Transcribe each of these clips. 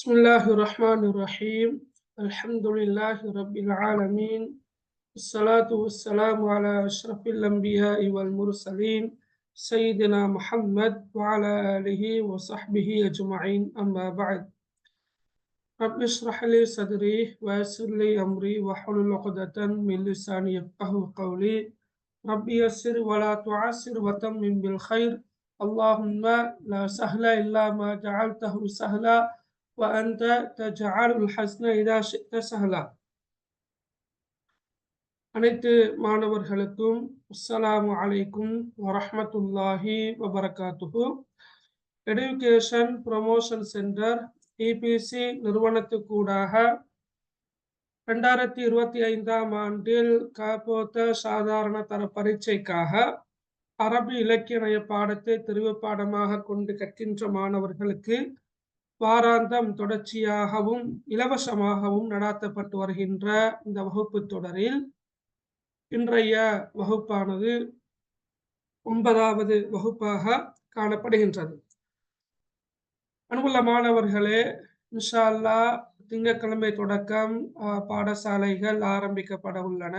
بسم الله الرحمن الرحيم الحمد لله رب العالمين الصلاة والسلام على أشرف الأنبياء والمرسلين سيدنا محمد وعلى آله وصحبه أجمعين أما بعد رب اشرح لي صدري ويسر لي أمري واحلل عقدة من لساني يفقهوا قولي رب يسر ولا تعسر وتمم بالخير اللهم لا سهل إلا ما جعلته سهلا وأنت تجعل الحزن إذا شئت سهلا. அனைத்து மாணவர்களுக்கும் அஸ்ஸலாமு அலைக்கும் வரஹ்மத்துல்லாஹி வபரகாத்துஹு. எடுகேஷன் ப்ரமோஷன் சென்டர் EPC நிறுவனத்துக்கூடாக 2025ஆம் ஆண்டில் காப்போத்த சாதாரண தர பரீட்சைக்காக அரபி இலக்கிய நய பாடத்தை தெரிவு பாடமாக கொண்டு கற்கின்ற மாணவர்களுக்கு வாராந்தம் தொடர்ச்சியாகவும் இலவசமாகவும் நடாத்தப்பட்டு வருகின்ற இந்த வகுப்பு தொடரில் இன்றைய வகுப்பானது 9வது வகுப்பாக காணப்படுகின்றது. அன்புள்ள மாணவர்களே, இன்ஷா அல்லாஹ் திங்கட்கிழமை தொடக்கம் பாடசாலைகள் ஆரம்பிக்கப்பட உள்ளன.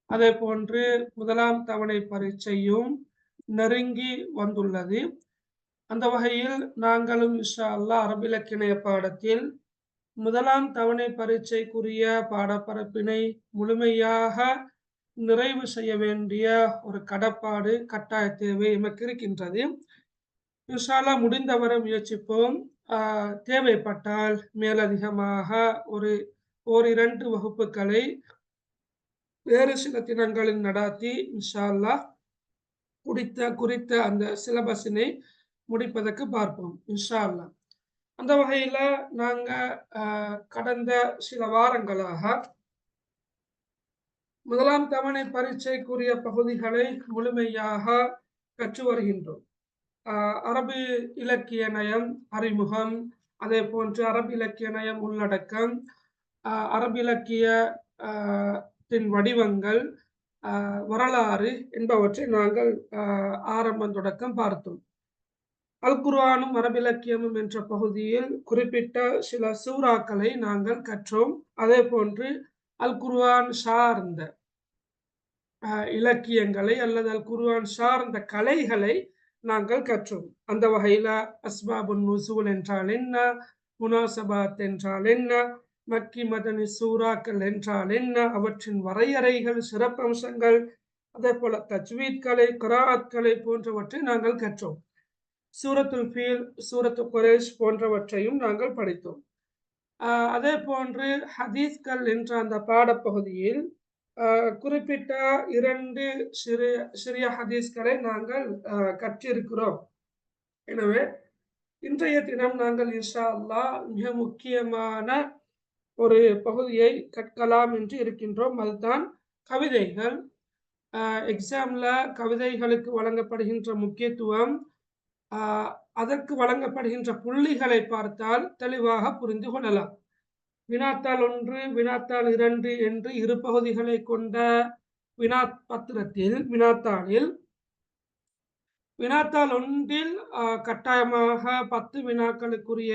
அதே போன்று முதலாம் தவணை பரீட்சையும் நெருங்கி வந்துள்ளது. அந்த வகையில் நாங்களும் இன்ஷா அல்லாஹ் அரபி இலக்கிய பாடத்தில் முதலாம் தவணை பரீட்சைக்குரிய பாடப்பரப்பினை முழுமையாக நிறைவு செய்ய வேண்டிய ஒரு கடப்பாடு கட்டாய தேவை எமக்கு இருக்கின்றது. இன்ஷா அல்லாஹ் முடிந்தவரை முயற்சிப்போம். தேவைப்பட்டால் மேலதிகமாக ஓரிரண்டு வகுப்புகளை வேறு சில தினங்களில் நடாத்தி இன்ஷா அல்லாஹ் குறித்த அந்த சிலபஸினை முடிப்பதற்கு பார்ப்போம் இன்ஷா அல்லாஹ். அந்த வகையில நாங்க கடந்த சில வாரங்களாக முதலாம் தவணை பரீட்சைக்குரிய பகுதிகளை முழுமையாக கற்று வருகின்றோம். அரபு இலக்கிய நயம் அறிமுகம், அதே போன்று அரபு இலக்கிய நயம் உள்ளடக்கம், அரபு இலக்கியத்தின் வடிவங்கள், வரலாறு என்பவற்றை நாங்கள் ஆரம்பம் தொடக்கம் பார்த்தோம். அல் குர்ஆனும் அரபிலக்கியமும் என்ற பகுதியில் குறிப்பிட்ட சில சூறாக்களை நாங்கள் கற்றோம். அதே போன்று அல் குர்ஆன் சார்ந்த இலக்கியங்களை அல்லது அல் குர்ஆன் சார்ந்த கலைகளை நாங்கள் கற்றோம். அந்த வகையில அஸ்பாபுன் நுசூல் என்றால் என்ன, முனாசபாத் என்றால் என்ன, மக்கி மதனி சூறாக்கள் என்றால் என்ன, அவற்றின் வரையறைகள், சிறப்பம்சங்கள், அதே போல தஜ்வீத் கலை, கிராஅத் கலை போன்றவற்றை நாங்கள் கற்றோம். சூரத்துல் ஃபீல், சூரத்து குரைஷ் போன்றவற்றையும் நாங்கள் படித்தோம். அதே போன்று ஹதீஸ்கள் என்ற அந்த பாடப்பகுதியில் குறிப்பிட்ட 2 சிறிய ஹதீஸ்களை நாங்கள் கற்றிருக்கிறோம். எனவே இன்றைய தினம் நாங்கள் இன்ஷா அல்லாஹ் மிக முக்கியமான ஒரு பகுதியை கற்கலாம் என்று இருக்கின்றோம். அதுதான் கவிதைகள். எக்ஸாம்ல கவிதைகளுக்கு வழங்கப்படுகின்ற முக்கியத்துவம், அதற்கு வழங்கப்படுகின்ற புள்ளிகளை பார்த்தால் தெளிவாக புரிந்து கொள்ளலாம். வினாத்தாள் 1, வினாத்தாள் 2 என்று 2 பகுதிகளை கொண்ட வினாத்தாளில் வினாத்தாள் 1இல் கட்டாயமாக 10 வினாக்களுக்குரிய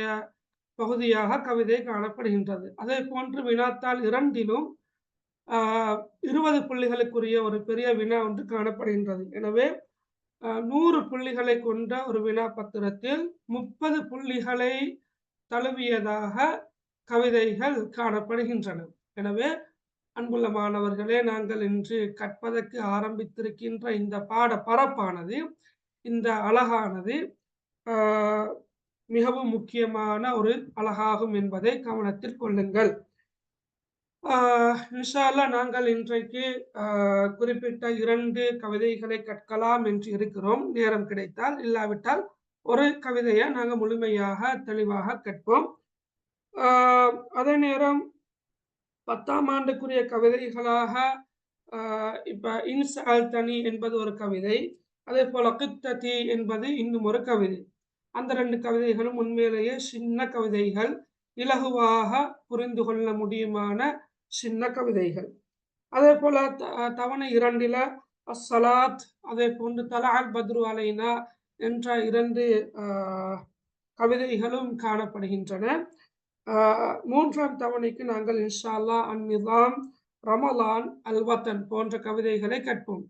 பகுதியாக கவிதை காணப்படுகின்றது. அதே போன்று வினாத்தாள் 2இலும் 20 புள்ளிகளுக்குரிய ஒரு பெரிய வினா ஒன்று காணப்படுகின்றது. எனவே 100 புள்ளிகளை கொண்ட ஒரு வினாப்பத்திரத்தில் 30 புள்ளிகளை தழுவியதாக கவிதைகள் காணப்படுகின்றன. எனவே அன்புள்ள மாணவர்களே, நாங்கள் இன்று கற்பதற்கு ஆரம்பித்திருக்கின்ற இந்த பாட பரப்பானது, இந்த அழகானது மிகவும் முக்கியமான ஒரு அழகாகும் என்பதை கவனத்தில் கொள்ளுங்கள். இன்ஷா அல்லாஹ் நாங்கள் இன்றைக்கு குறிப்பிட்ட 2 கவிதைகளை கற்கலாம் என்று இருக்கிறோம். நேரம் கிடைத்தால், இல்லாவிட்டால் ஒரு கவிதையை நாங்கள் முழுமையாக தெளிவாக கற்போம். அதே நேரம் 10ஆம் ஆண்டுக்குரிய கவிதைகளாக இப்ப இன்சால் தனி என்பது ஒரு கவிதை, அதே போல கித்ததி என்பது இன்னும் ஒரு கவிதை. அந்த 2 கவிதைகளும் உண்மையிலேயே சின்ன கவிதைகள், இலகுவாக புரிந்து கொள்ள முடியுமான சின்ன கவிதைகள். அதே போல தவணை 2இல அஸ்ஸலாத், அதே போன்று தலஅல் பத்ரு அலைனா என்ற 2 கவிதைகளும் காணப்படுகின்றன. மூன்றாம் தவணைக்கு நாங்கள் இன்ஷா அல்லாஹ் அந்நிதாம், ரமலான், அல்வத்தன் போன்ற கவிதைகளை கற்போம்.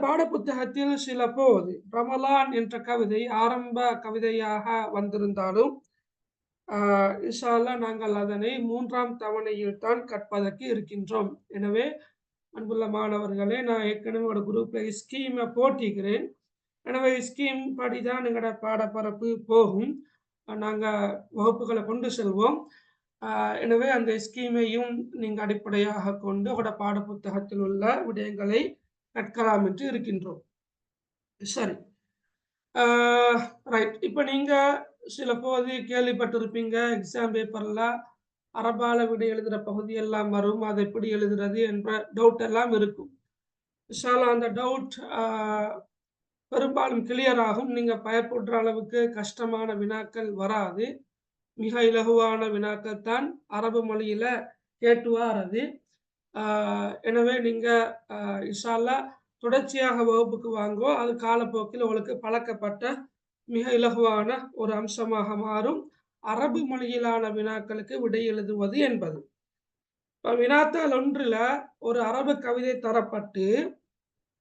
பாட புத்தகத்தில் சில போது ரமலான் என்ற கவிதை ஆரம்ப கவிதையாக வந்திருந்தாலும் இன்ஷா அல்லாஹ் நாங்கள் அதனை மூன்றாம் தவணையில் தான் கற்பதற்கு இருக்கின்றோம். எனவே அன்புள்ள மாணவர்களே, நான் ஏற்கனவே ஒரு குரூப்ல ஸ்கீமை போட்டிக்கிறேன். எனவே ஸ்கீம் படிதான் எங்களோட பாடப்பரப்பு போகும். நாங்க வகுப்புகளை கொண்டு செல்வோம். எனவே அந்த ஸ்கீமையும் நீங்க அடிப்படையாக கொண்டு உங்களோட பாட புத்தகத்தில் உள்ள விடயங்களை கற்கலாம் என்று இருக்கின்றோம். சரி, ரைட். இப்ப நீங்க சில போது கேள்விப்பட்டிருப்பீங்க, எக்ஸாம் பேப்பர்ல அரபால விடை எழுதுற பகுதி எல்லாம் வரும், அது எப்படி எழுதுறது என்ற டவுட் எல்லாம் இருக்கும். இன்ஷா அல்லாஹ் அந்த டவுட் பெரும்பாலும் கிளியர் ஆகும். நீங்க பயப்படுற அளவுக்கு கஷ்டமான வினாக்கள் வராது. மிக இலகுவான வினாக்கள் தான் அரபு மொழியில கேட்டு வாரது. எனவே நீங்க இன்ஷா அல்லாஹ் தொடர்ச்சியாக வகுப்புக்கு வாங்கோ. அது காலப்போக்கில் உங்களுக்கு பழக்கப்பட்ட மிக இலகுவான ஒரு அம்சமாக மாறும் அரபு மொழியிலான வினாக்களுக்கு விடை எழுதுவது என்பது. வினாத்தாள் ஒன்றுல ஒரு அரபு கவிதை தரப்பட்டு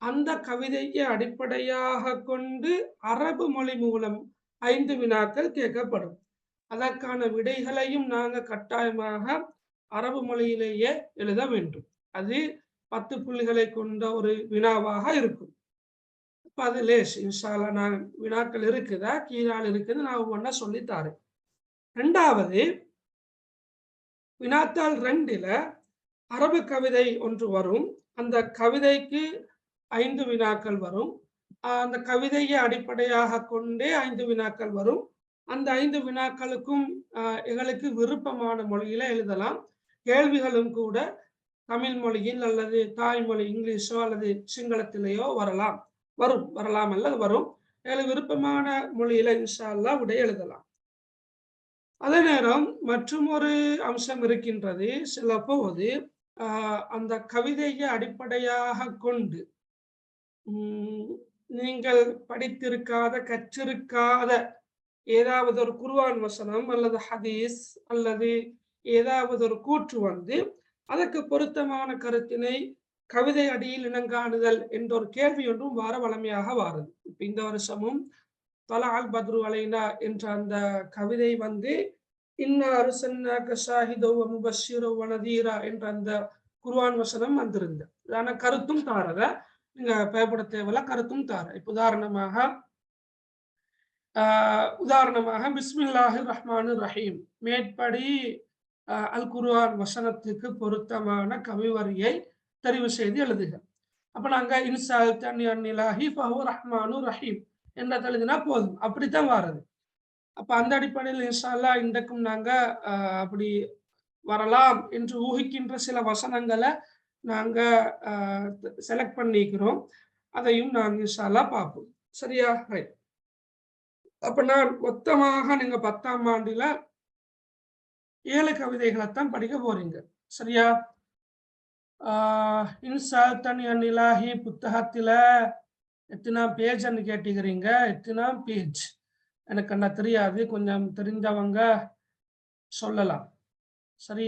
அந்த கவிதையை அடிப்படையாக கொண்டு அரபு மொழி மூலம் 5 வினாக்கள் கேட்கப்படும். அதற்கான விடைகளையும் நாங்க கட்டாயமாக அரபு மொழியிலேயே எழுத வேண்டும். அது 10 புள்ளிகளை கொண்ட ஒரு வினாவாக இருக்கும். இப்ப அது லேஸ். இன்ஷா அல்லாஹ் நான் வினாக்கள் இருக்குதா, கீழால் இருக்குது, நான் ஒவ்வொன்னா சொல்லித்தாரேன். 2வது வினாத்தாள் 2ல அரபு கவிதை ஒன்று வரும். அந்த கவிதைக்கு 5 வினாக்கள் வரும். அந்த கவிதையை அடிப்படையாக கொண்டே 5 வினாக்கள் வரும். அந்த 5 வினாக்களுக்கும் எங்களுக்கு விருப்பமான மொழியில எழுதலாம். கேள்விகளும் கூட தமிழ் மொழியில் அல்லது தாய்மொழி இங்கிலீஷோ அல்லது சிங்களத்திலேயோ வரலாம் அல்லது வரும். எங்களுக்கு விருப்பமான மொழியில இன்ஷா அல்லாஹ் விடை எழுதலாம். அதே நேரம் மற்றும் ஒரு அம்சம் இருக்கின்றது. சில போது அந்த கவிதையை அடிப்படையாக கொண்டு நீங்கள் படித்திருக்காத, கற்றிருக்காத ஏதாவது ஒரு குர்ஆன் வசனம் அல்லது ஹதீஸ் அல்லது ஏதாவது ஒரு கூற்று வந்து அதற்கு பொருத்தமான கருத்தினை கவிதை அடியில் இனங்காணுதல் என்ற ஒரு கேள்வி ஒன்றும் வளமையாக வாருது. இப்ப இந்த வருஷமும் தலஅல் பத்ரு அலைனா என்ற அந்த கவிதை வந்து இன்னா அர்சல்னாக ஷாஹிதன் வ முபஷ்ஷிரன் வ நதீரா என்ற அந்த குர்ஆன் வசனம் வந்திருந்தது. ஆனா கருத்தும் தாரத, நீங்க பயப்பட தேவையில்ல, கருத்தும் தார. இப்ப உதாரணமாக பிஸ்மில்லாஹிர் ரஹ்மானிர் ரஹீம் மேற்படி அல் குர்ஆன் வசனத்துக்கு பொருத்தமான கவிவரியை தெரிவு செய்து எழுதுக. அப்ப நாங்க இன்சால் தனி அந்நிலாஹி ஃபஹு ரஹ்மானு ரஹீம் என்ற எழுதினா போதும். அப்படித்தான் வாருது. அப்ப அந்த அடிப்படையில் இன்ஷா அல்லாஹ் இன்றைக்கும் நாங்க அப்படி வரலாம் என்று ஊகிக்கின்ற சில வசனங்களை நாங்க செலக்ட் பண்ணிக்கிறோம். அதையும் நாங்க இன்ஷா அல்லாஹ் பார்ப்போம். சரியா? ரைட். அப்ப நான் மொத்தமாக நீங்க 10ஆம் ஆண்டுல 7 கவிதைகளைத்தான் படிக்க போறீங்க. சரியா? இன்சால் தனி அந்நிலாஹி புத்தகத்துல எத்தனாம் பேஜ்ன்னு கேட்டுக்கிறீங்க. எத்தனாம் பேஜ் எனக்கு என்ன தெரியாது, கொஞ்சம் தெரிஞ்சவங்க சொல்லலாம். சரி,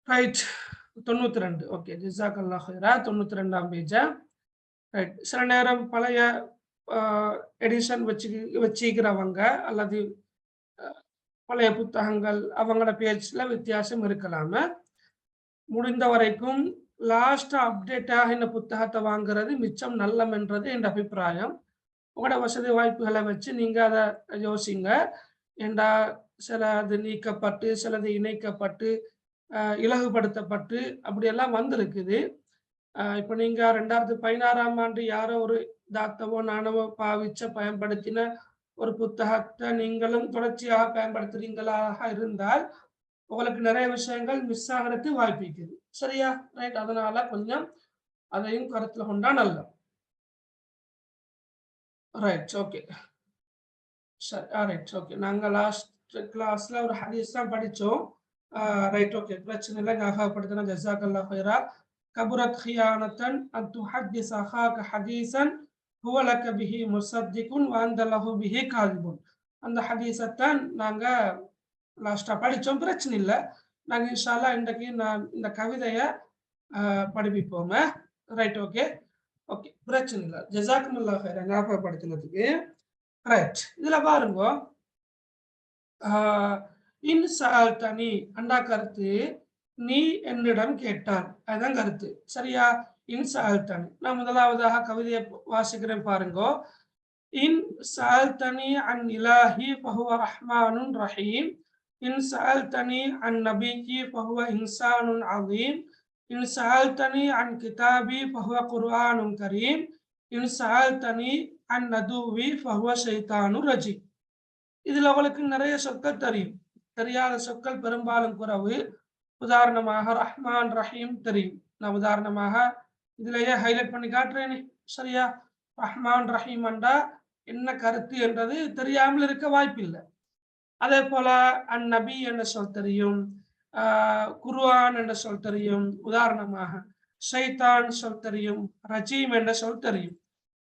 ரைட். 92. ஓகே, ஜஸாக்கல்லாஹ் ஹைரா. 92ஆம் பேஜா. ரைட். சில நேரம் பழைய எடிஷன் வச்சுக்கிறவங்க அல்லது பழைய புத்தகங்கள் அவங்களோட பேஜ்ல வித்தியாசம் இருக்கலாம. முடிந்த வரைக்கும் லாஸ்ட் அப்டேட்டாக இந்த புத்தகத்தை வாங்குறது மிச்சம் நல்லமென்றது என் அபிப்பிராயம். உங்களோட வசதி வாய்ப்புகளை வச்சு நீங்க அதை யோசிங்க. ஏண்டா சிலது நீக்கப்பட்டு சிலது இணைக்கப்பட்டு இலகுபடுத்தப்பட்டு அப்படியெல்லாம் வந்திருக்குது. இப்போ நீங்க 2016ஆம் ஆண்டு யாரோ ஒரு தாத்தவோ நானவோ பாவிச்ச பயன்படுத்தின ஒரு புத்தகத்தை நீங்களும் தொடர்ச்சியாக பயன்படுத்துறீங்களாக இருந்தால் உங்களுக்கு நிறைய விஷயங்கள் மிஸ் ஆகிறதுக்கு வாய்ப்பு இருக்குது. சரியா? ரைட். அதனால கொஞ்சம் அதையும் கருத்துல கொண்டா நல்லது. ரைட். ஓகே. சரி. ரைட். ஓகே. நாங்க லாஸ்ட் கிளாஸ்ல ஒரு ஹதீஸ் தான் படிச்சோம். ரைட். ஓகே, பிரச்சனை இல்லை, ஞாபகப்படுத்தின. ஜஸாக்கல்லாஹ் ஹைரா. கபுரத் ஹியானத்தன் அன் துஹத்திஸ் அஹாக ஹதீஸன் ஹுவலக பிஹி முஸத்திகுன் வ அன்த லஹு பிஹி காதிபுன். அந்த ஹதீஸத்தான் நாங்க லாஸ்டா படிச்சோம். பிரச்சனை இல்ல. நாங்க இன்ஷா அல்லாஹ் இன்றைக்கு நான் இந்த கவிதைய படிப்பிப்போங்க. Right, okay. ஓகே, பிரச்சனை இல்ல. ஜஸாக்குமுல்லாஹ் ஹைரன் ஞாபகப்படுத்தினதுக்கு. ரைட், இதுல பாருங்க. இன் சஅல்தனி அண்டா கருத்து நீ என்னிடம் கேட்டால், அதுதான் கருத்து. சரியா? இன் சஅல்தனி. நான் முதலாவதாக கவிதையை வாசிக்கிறேன் பாருங்க. இன் சஅல்தனி அன் இலாஹி ஃபஹுவ ரஹ்மானுன் ரஹீம். இன் சஅல்தனி அன் நபிய்யி ஃபஹுவ இன்சானுன் அதீம். இன் சஅல்தனி அன் கிதாபி ஃபஹுவ குர்ஆனுன் கரீம். இன் சஅல்தனி அன் நதுவி ஃபஹுவ ஷைத்தானுர் ரஜீம். இதுல உங்களுக்கு நிறைய சொற்கள் தெரியும். தெரியாத சொற்கள் பெரும்பாலும் குறைவு. உதாரணமாக ரஹ்மான் ரஹீம் தெரியும். நான் உதாரணமாக இதுலயே ஹைலைட் பண்ணி காட்டுறேனே. சரியா? ரஹ்மான் ரஹீம் என்றா என்ன கருத்து என்றது தெரியாமல் இருக்க வாய்ப்பில்லை. அதே போல அந்நபி என்ற சொல் தெரியும், குர்ஆன் என்ற சொல் தெரியும். உதாரணமாக ஷைத்தான் சொல் தெரியும், ரஜீம் என்ற சொல் தெரியும்.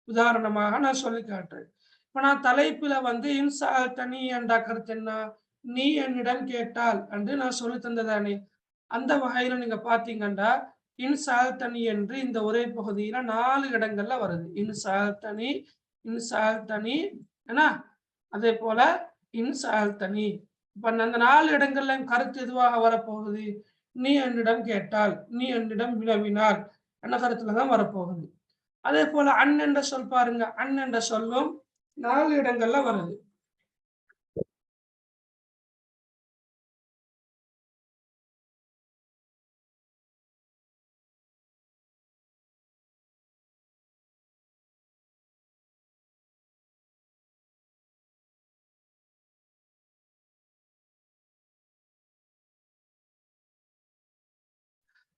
உதாரணமாக நான் சொல்லி காட்டுறேன். இப்ப நான் தலைப்புல இன்சா தனி என்ற கருத்து என்ன? நீ என்னிடம் கேட்டால் என்று நான் சொல்லி தந்ததானே. அந்த வகையில நீங்க பாத்தீங்கன்னா இன்சால் தனி என்று இந்த ஒரே பகுதியில 4 இடங்கள்ல வருது. இன்சால் தனி, இன்சால் தனி, ஏன்னா அதே போல இன்சால் தனி. இப்ப அந்த 4 இடங்கள்ல கருத்து எதுவாக வரப்போகுது? நீ என்னிடம் கேட்டால், நீ என்னிடம் வினவினால் என்ற கருத்துலதான் வரப்போகுது. அதே போல அன் என்ற சொல் பாருங்க. அன் என்ற சொல்லும் 4 இடங்கள்ல வருது.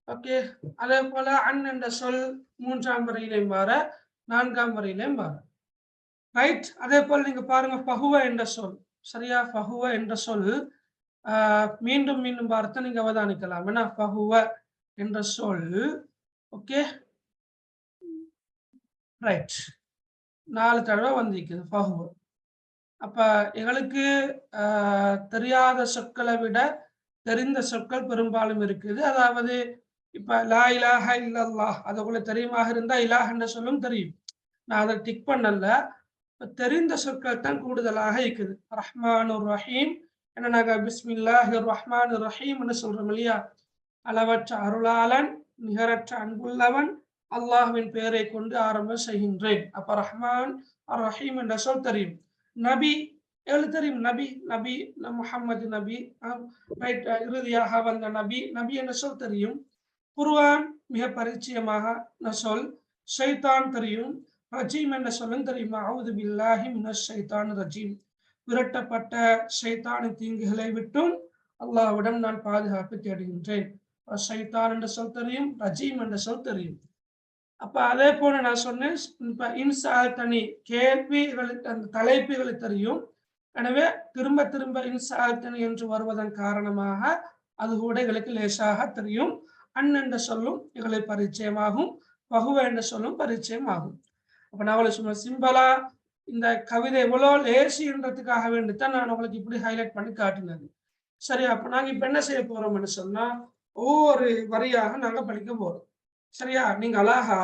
ஓகே. அதே போல அன் என்ற சொல் 3ஆம் வரையிலையும் வர, 4ஆம் வரையிலையும் வர. ரைட். அதே போல நீங்க பாருங்க ஃபஹுவ என்ற சொல். சரியா? ஃபஹுவ என்ற சொல் மீண்டும் மீண்டும் பார்த்து நீங்க அவதானிக்கலாம். ஏன்னா ஃபஹுவ என்ற சொல், ஓகே, ரைட், 4 தடவை வந்திருக்குது ஃபஹுவ. அப்ப எங்களுக்கு தெரியாத சொற்களை விட தெரிந்த சொற்கள் பெரும்பாலும் இருக்குது. அதாவது இப்ப லா இலாஹ இல்லல்லாஹ் அது உங்களுக்கு தெரியுமாக இருந்தா இலாஹ் என்ற சொல்லும் தெரியும். நான் அதை டிக் பண்ணல. தெரிந்த சொற்கள் தான் கூடுதலாக இருக்குது. ரஹ்மானுர் ரஹீம் என்ன நாங்க பிஸ்மில்லாஹிர் ரஹ்மானிர் ரஹீம் என்று சொல்றோம் இல்லையா? அளவற்ற அருளாளன், நிகரற்ற அன்புள்ளவன், அல்லாஹ்வின் பெயரை கொண்டு ஆரம்பம் செய்கின்றேன். அப்ப ரஹ்மான் அர் ரஹீம் என்ற சொல் தெரியும். நபி எங்களுக்கு தெரியும். நபி, நபி முஹம்மது நபி, ரைட், இறுதியாக வந்த நபி, நபி என்ற சொல் தெரியும். குர்ஆன் மிக பரிச்சயமாக சொல். ஷைத்தான் தெரியும். ரஜீம் என்ற சொல்லும் தெரியுமா? அவுது பில்லாஹி மினஷ் ஷைத்தான் ரஜீம். விரட்டப்பட்ட ஷைத்தானின் தீங்குகளை விட்டும் அல்லாஹ்விடம் நான் பாதுகாப்பு தேடுகின்றேன். ஷைத்தான் என்ற சொல் தெரியும், ரஜீம் என்ற சொல் தெரியும். அப்ப அதே போல நான் சொன்னேன், இப்ப இன்சால் தனி கேள்விகளுக்கு அந்த தலைப்புகளை தெரியும். எனவே திரும்ப திரும்ப இன்சால் தனி என்று வருவதன் காரணமாக அது கூட எங்களுக்கு லேசாக தெரியும். அன் என்ற சொல்லும் எங்களுக்கு பரிச்சயமாகும், பகுவ என்ற சொல்லும் பரிச்சயமாகும். அப்ப நான் அவளை சும்மா சிம்பிளா இந்த கவிதை எவ்வளவு லேசின்றதுக்காக வேண்டித்தான் நான் உங்களுக்கு இப்படி ஹைலைட் பண்ணி காட்டினது. சரி, அப்ப நாங்க இப்ப என்ன செய்ய போறோம்னு சொன்னா ஒவ்வொரு வரியாக நாங்க படிக்க போறோம். சரியா? நீங்க அழகா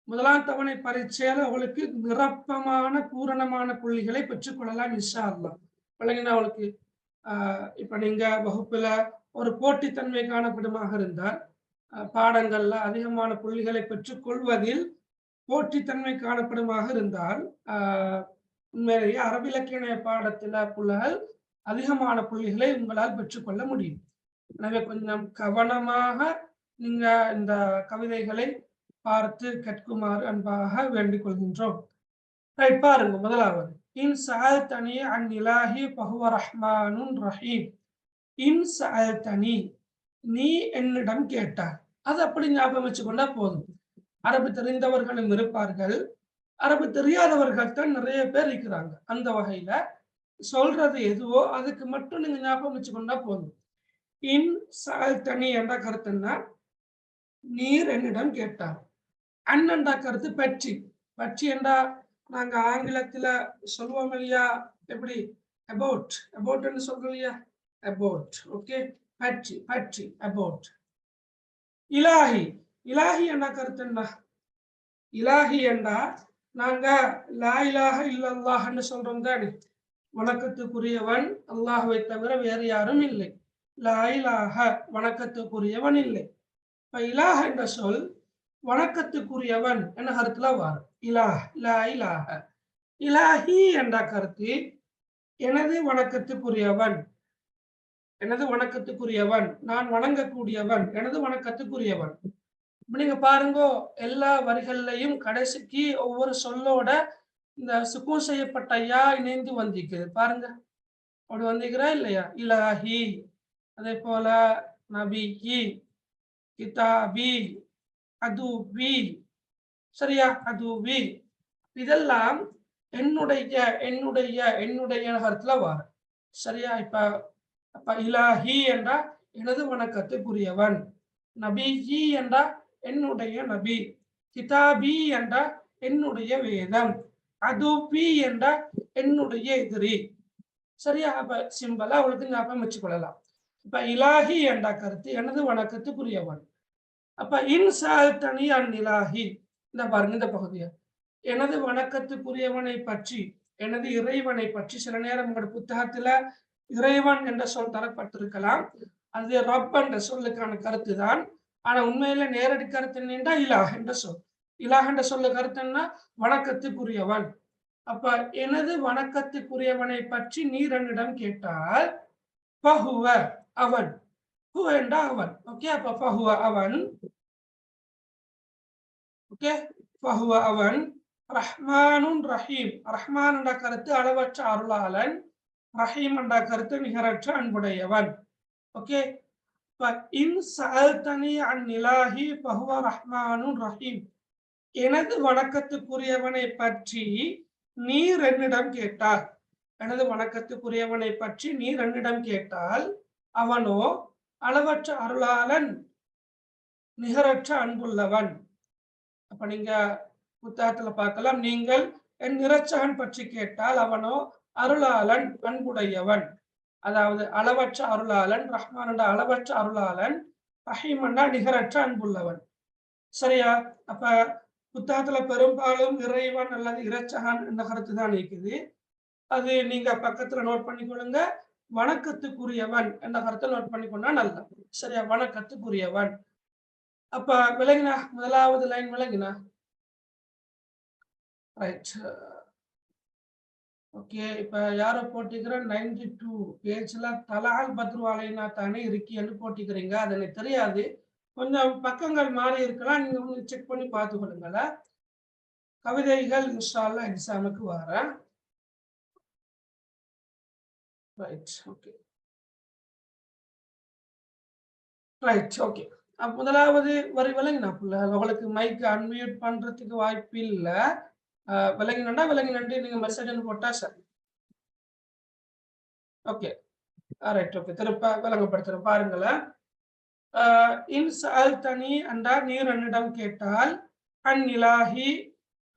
முதலாம் தவணை பரீட்சையில அவளுக்கு நிரப்பமான பூரணமான புள்ளிகளை பெற்றுக்கொள்ளலாம் இன்ஷா அல்லாஹ். விளங்கினா அவளுக்கு இப்ப நீங்க வகுப்புல ஒரு போட்டித்தன்மை காணப்படுமாக இருந்தால் பாடங்கள்ல அதிகமான புள்ளிகளை பெற்றுக்கொள்வதில் போட்டித்தன்மை காணப்படுமாக இருந்தால் உண்மையிலேயே அரபிலக்கிய பாடத்துல புள்ளிகள் அதிகமான புள்ளிகளை உங்களால் பெற்றுக்கொள்ள முடியும். எனவே கொஞ்சம் கவனமாக நீங்க இந்த கவிதைகளை பார்த்து கற்குமாறு அன்பாக வேண்டிக் கொள்கின்றோம். ரைட், பாருங்க. முதலாவது இன் சஅல்தனி அன் இலாஹி ஃபஹுவ ரஹ்மானுன் ரஹீம். இன் சஅல்தனி நீ என்னிடம் கேட்டாய். அது அப்படி ஞாபகம் வச்சுக்கொண்டா போதும். அரபு தெரிந்தவர்களும் இருப்பார்கள், அரபு தெரியாதவர்கள் தான் நிறைய பேர் இருக்கிறாங்க. அந்த வகையில சொல்றது எதுவோ அதுக்கு மட்டும் நீங்க ஞாபகம் வச்சுக்கொண்டா போதும். இன் சஅல்தனி என்ற கருத்துன்னா நீர் என்னிடம் கேட்டார். அன் என்ற கருத்து பற்றி. பற்றி என்றா நாங்க ஆங்கிலத்துல சொல்லுவோம் இல்லையா, எப்படி அபவுட் அபவுட்னு சொல்றோம் இல்லையா, அபவுட். ஓகே, பற்றி பற்றி அபவுட். இலாஹி இலாஹி என்ன கருத்து என்ன? இலாஹி என்றா நாங்க லா இலாஹ இல்லல்லாஹ்னு சொல்றோம் தானே, வணக்கத்துக்குரியவன் அல்லாஹ்வை தவிர வேறு யாரும் இல்லை. லா இலாஹ வணக்கத்துக்குரியவன் இல்லை. இப்ப இலாஹ என்ற சொல் வணக்கத்துக்குரியவன் என்ற கருத்துல வரும். இலாஹ் லா இலாஹ. இலாஹி என்ற கருத்து எனது வணக்கத்துக்குரியவன், எனது வணக்கத்துக்குரியவன், நான் வணங்கக்கூடியவன், எனது வணக்கத்துக்குரியவன். நீங்க பாருங்க, எல்லா வரிகள்லையும் கடைசிக்கு ஒவ்வொரு சொல்லோட இந்த சுக்கூன் செய்யப்பட்ட யா இணைந்து வந்திருக்குது பாருங்க. அப்படி வந்திருக்கிறா இல்லையா? இலாஹி, அதே போல நபியி, கிதாபி, அதுவி, சரியா, அதுவி, இதெல்லாம் என்னுடைய என்னுடைய என்னுடைய கருத்துல வரும். சரியா? அப்ப இலாஹி என்றா எனது வணக்கத்துக்குரியவன், நபியி என்றா என்னுடைய நபி, கிதாபி என்றா என்னுடைய வேதம், அதுபி என்றா என்னுடைய எதிரி. சரியா? அப்ப சிம்பிளா அவளுக்கு ஞாபகம் வச்சுக்கொள்ளலாம். இப்ப இலாஹி என்ற கருத்து எனது வணக்கத்துக்குரியவன். அப்ப இன்சால்தனி அன் இலாஹி, இந்த பாருங்க இந்த பகுதியை, எனது வணக்கத்துக்குரியவனை பற்றி, எனது இறைவனை பற்றி. சில நேரம் உங்களோட புத்தகத்துல இறைவன் என்ற சொல் தரப்பட்டிருக்கலாம், அது ரப் என்ற சொல்லுக்கான கருத்து தான். ஆனா உண்மையில நேரடி கருத்து என்னென்றா இலாஹ் என்ற சொல். இலாஹ் என்ற சொல்ல கருத்து என்ன? வணக்கத்துக்குரியவன். அப்ப எனது வணக்கத்துக்குரியவனை பற்றி நீர் என்னிடம் கேட்டால் பஹுவ அவன், ஹுவ என்றா அவன். ஓகே, அப்ப பஹுவ அவன், ஓகே, பஹுவ அவன், ரஹ்மானுன் ரஹீம். ரஹ்மான் என்ற கருத்து அளவற்ற அருளாளன், ரஹீம் என்ற கருத்து நிகரற்ற அன்புடையவன். ஓகே, இன் சஅல்தனி அன் இலாஹி பஹுவ ரஹ்மானுன் ரஹீம். எனது வணக்கத்துக்குரியவனை பற்றி நீர் என்னிடம் கேட்டால், எனது வணக்கத்துக்குரியவனை பற்றி நீர் என்னிடம் கேட்டால் அவனோ அளவற்ற அருளாளன், நிகரற்ற அன்புள்ளவன். அப்ப நீங்க புத்தகத்துல பார்க்கலாம், நீங்கள் என் இறைச்சகன் பற்றி கேட்டால் அவனோ அருளாளன், அன்புடையவன். அதாவது அளவற்ற அருளாளன், ரஹ்மான் அளவற்ற அருளாளன், ரஹீம் நிகரற்ற அன்புள்ளவன். சரியா? அப்ப புத்தகத்துல பெரும்பாலும் இறைவன் அல்லது இறைச்சகன் என்ற கருத்து தான் இருக்குது. அது நீங்க பக்கத்துல நோட் பண்ணிக்கொள்ளுங்க. வணக்கத்துக்குரியவன் என்ற கருத்தை நோட் பண்ணிக்கொண்டா நல்ல. சரியா? வணக்கத்துக்குரியவன். அப்ப விளங்கினா? முதலாவது லைன் விளங்கினா? ரைட். ஓகே, இப்ப யாரோ போட்டிக்கிற 92 பேஜ்ல தலால் பத்ரு அலைனா தானே இருக்கீன்னு போட்டிக்கிறீங்க. அது எனக்கு தெரியாது, கொஞ்சம் பக்கங்கள் மாறி இருக்கலாம், நீங்க செக் பண்ணி பார்த்து கொள்ளுங்கள. கவிதைகள் இன்ஷா அல்லாஹ் எக்ஸாமுக்கு வரேன். Right, okay, right, okay. முதலாவது வரி விளங்கினா புள்ள, உங்களுக்கு மைக் அன்மியூட் பண்றதுக்கு வாய்ப்பு இல்லை. விளங்கினா விளங்கினு நீங்க மெசேஜ் போட்டா சரி. ஓகே, ரைட், ஓகே, திருப்ப விளங்கப்படுத்துறேன் பாருங்களேன். இன் சஅல்தனி என்றா நீர் என்னிடம் கேட்டால், அன் இலாஹி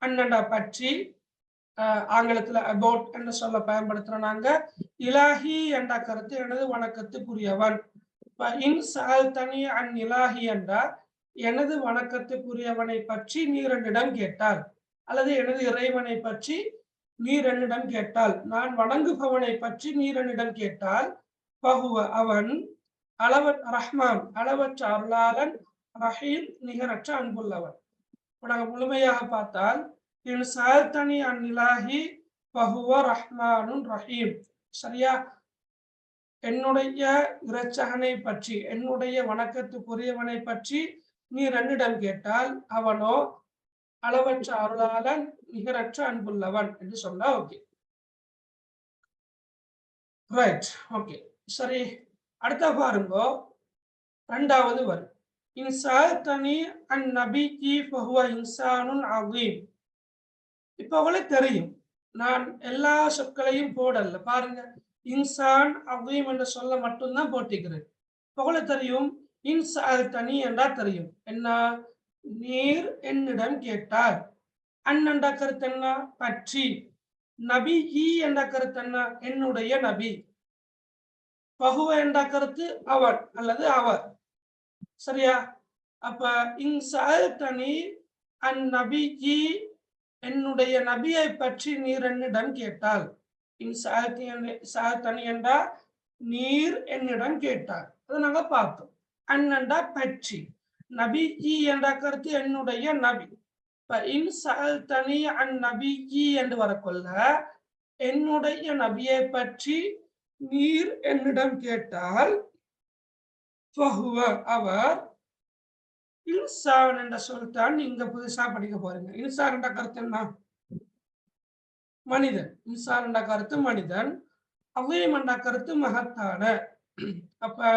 அன்னண்டா பற்றி, ஆங்கிலத்துல அபவுட் என்று சொல்ல பயன்படுத்துறோம் நாங்க. இலாஹி என்ற கருத்து எனது வணக்கத்துக்குரியவன். இன் சஅல்தனி அன் இலாஹி என்றா எனது வணக்கத்துக்குரியவனை பற்றி நீர் என்னிடம் கேட்டால், அல்லது எனது இறைவனை பற்றி நீர் என்னிடம் கேட்டால், நான் வணங்குபவனை பற்றி நீர் என்னிடம் கேட்டால், பஹுவ அவன், ரஹ்மான் அளவற்ற அருளாளன், ரஹீம் நிகரற்ற அன்புள்ளவன். நாங்கள் முழுமையாக பார்த்தால், இன் சஅல்தனி அன் இலாஹி பஹுவ ரஹ்மானுன் ரஹீம். சரியா? என்னுடைய இறைச்சகனை பற்றி, என்னுடைய வணக்கத்துக்குரியவனை பற்றி நீர் என்னிடம் கேட்டால் அவனோ அளவற்ற அருளாளன், நிகரற்ற அன்புள்ளவன் என்று சொல்ல. ஓகே, ரைட், ஓகே, சரி. அடுத்த பாருங்க, இரண்டாவது வரி. இன் சஅல்தனி அன் நபியி ஃபஹுவ இன்சானுன் அதீம். இப்ப உங்களுக்கு தெரியும், நான் எல்லா சொற்களையும் போடல பாருங்க, இன்சான் அதீம் என்ற சொல்ல மட்டும்தான் போட்டிக்கிறேன். உங்களுக்கு தெரியும், இன் சஅல்தனி என்றா தெரியும் என்ன? நீர் என்னிடம் கேட்டால், அன் என்ற கருத்து என்ன? பற்றி. நபி என்ற கருத்து என்ன? என்னுடைய நபி. பகுவ என்ற கருத்து அவன் அல்லது அவர். சரியா? அப்ப இன்சஅல்தனி அன் நபியி, என்னுடைய நபியை பற்றி நீர் என்னிடம் கேட்டால். இன்சஅல்தனி என்றா நீர் என்னிடம் கேட்டார். அதை நாங்க பார்த்தோம். அண்ணண்டா பற்றி. நபி என்ற கருத்து என்னுடைய நபி. இப்ப இன்சஅல்தனி அன் நபியி என்று வரக்கொள்ள என்னுடைய நபியை பற்றி நீர் என்னிடம் கேட்டால் அவர் இன்சான் என்ற சொல்தான் நீங்க புதுசா படிக்க போறீங்க. இன்சான் என்ற கருத்து என்ன? மனிதன். இன்சான் என்ற கருத்து மனிதன். அவீம் என்ற கருத்து மகத்தான. அப்ப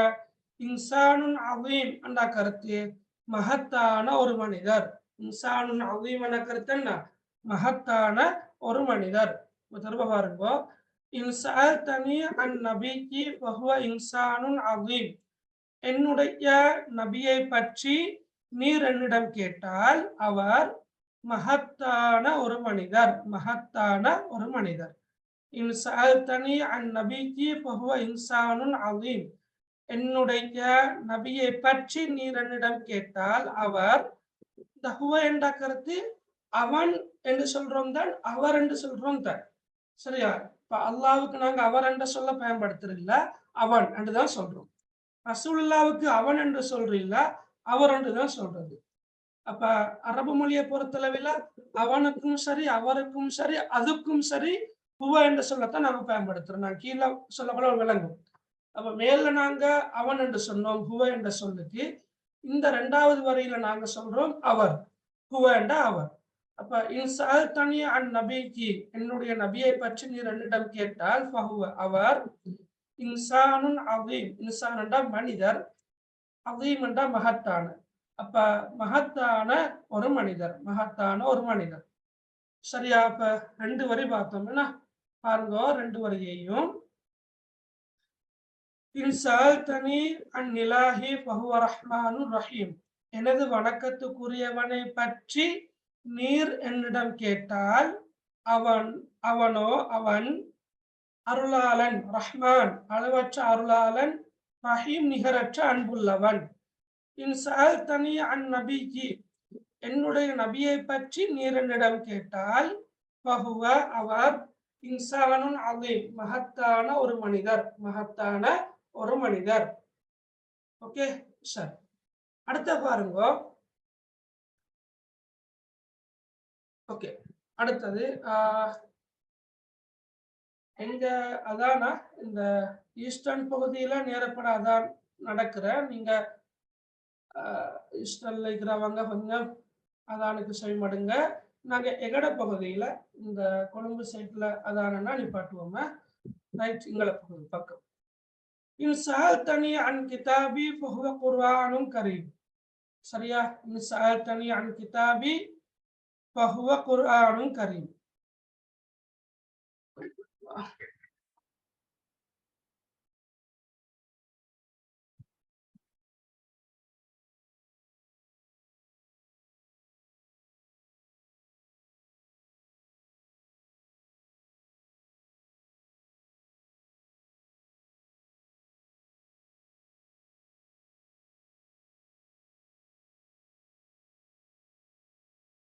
இன்சானுன் அவீம் என்ற கருத்து மகத்தான ஒரு மனிதர். இன்சானுன் அவீம் என்ற கருத்து என்ன? மகத்தான ஒரு மனிதர். திரும்ப பாருங்க. இன்சஅல்தனி அன் நபியி ஃபஹுவ இன்சானுன் அவீம். என்னுடைய நபியை பற்றி நீர் என்னிடம் கேட்டால் அவர் மகத்தான ஒரு மனிதர். மகத்தான ஒரு மனிதர். இன்சஅல்தனி அன் நபியி ஃபஹுவ இன்சானுன் அவீம். என்னுடைய நபியை பற்றி நீர் என்னிடம் கேட்டால் அவர். இந்த ஹுவ என்ற கருத்து அவன் என்று சொல்றோம் தான், அவர் என்று சொல்றோம் தான். சரியா? இப்ப அல்லாவுக்கு நாங்க அவர் என்று சொல்ல பயன்படுத்துறதில்ல, அவன் என்றுதான் சொல்றோம். ரசூலுல்லாவுக்கு அவன் என்று சொல்றீல்ல, அவர் என்றுதான் சொல்றது. அப்ப அரபு மொழியை பொறுத்தளவில் அவனுக்கும் சரி, அவருக்கும் சரி, அதுக்கும் சரி ஹுவ என்று சொல்லத்தான் நாங்க பயன்படுத்துறோம். நான் கீழே சொல்லக்கூட விளங்கும். அப்ப மேல நாங்க அவன் என்று சொன்னோம் ஹுவ என்ற சொல்லுக்கு. இந்த 2வது வரியில நாங்க சொல்றோம் அவர். ஹுவ என்ற அவர். அப்ப இன்சஅல்தனி அன் நபியி, என்னுடைய நபியை பற்றி நீர் என்னிடம் கேட்டால் ஃபஹுவ அவர் இன்சானுன் அவீம். இன்சான் என்றா மனிதர், அவீம் என்றா மகத்தான. அப்ப மகத்தான ஒரு மனிதர். மகத்தான ஒரு மனிதர். சரியா? அப்ப 2 வரி பார்த்தோம்னா பாருங்க. 2 வரியையும் இன்சஅல்தனி அன் இலாஹி ஃபஹுவ ரஹ்மானுர் ரஹீம். எனது வணக்கத்துக்குரியவனை பற்றி நீர் என்னிடம் கேட்டால் அவனோ அவன் அருளாளன், ரஹ்மான் அளவற்ற அருளாளன், ரஹீம் நிகரற்ற அன்புள்ளவன். இன்சஅல்தனி அன் நபியி, என்னுடைய நபியை பற்றி நீர் என்னிடம் கேட்டால் ஃபஹுவ அவர் இன்சானுன் அவீம், மகத்தான ஒரு மனிதர். மகத்தான ஒரு மனிதர். Okay sir. அடுத்த பாருங்க. ஓகே, அடுத்தது எங்க அதானா இந்த ஈஸ்டர்ன் பகுதியில நேரப்பட அதான் நடக்கிற. நீங்க ஈஸ்டர்ன்ல இருக்கிறவங்க கொஞ்சம் அதானுக்கு செய்மடுங்க. நாங்க எகட பகுதியில இந்த கொழும்பு சைட்ல அதானா நிப்பாட்டுவோம். ரைட், எங்களை பகுதி பக்கம். இன்சஅல்தனி அன் கிதாபி ஃபஹுவ குர்ஆனுன் கரீம். சரியா? இன்சஅல்தனி அன் கிதாபி ஃபஹுவ குர்ஆனுன் கரீம்.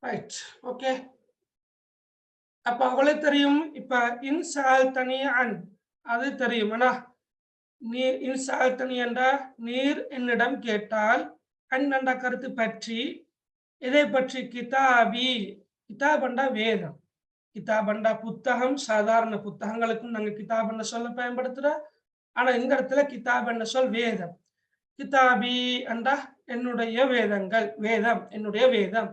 Right, okay. அப்ப அவங்களுக்கு தெரியும். இப்ப இன்சஅல்தனி அன் அது தெரியும். நீர் இன்சஅல்தனி என்ற நீர் என்னிடம் கேட்டால், அன் என்ற கருத்து பற்றி. இதை பற்றி கிதாபி. கிதாப் என்றா வேதம். கிதாப் என்றா புத்தகம். சாதாரண புத்தகங்களுக்கும் நாங்க கிதாப் என்ற சொல்ல பயன்படுத்துறோம். ஆனா இந்த இடத்துல கிதாப் என்ற சொல் வேதம். கிதாபி என்றா என்னுடைய வேதங்கள், வேதம், என்னுடைய வேதம்.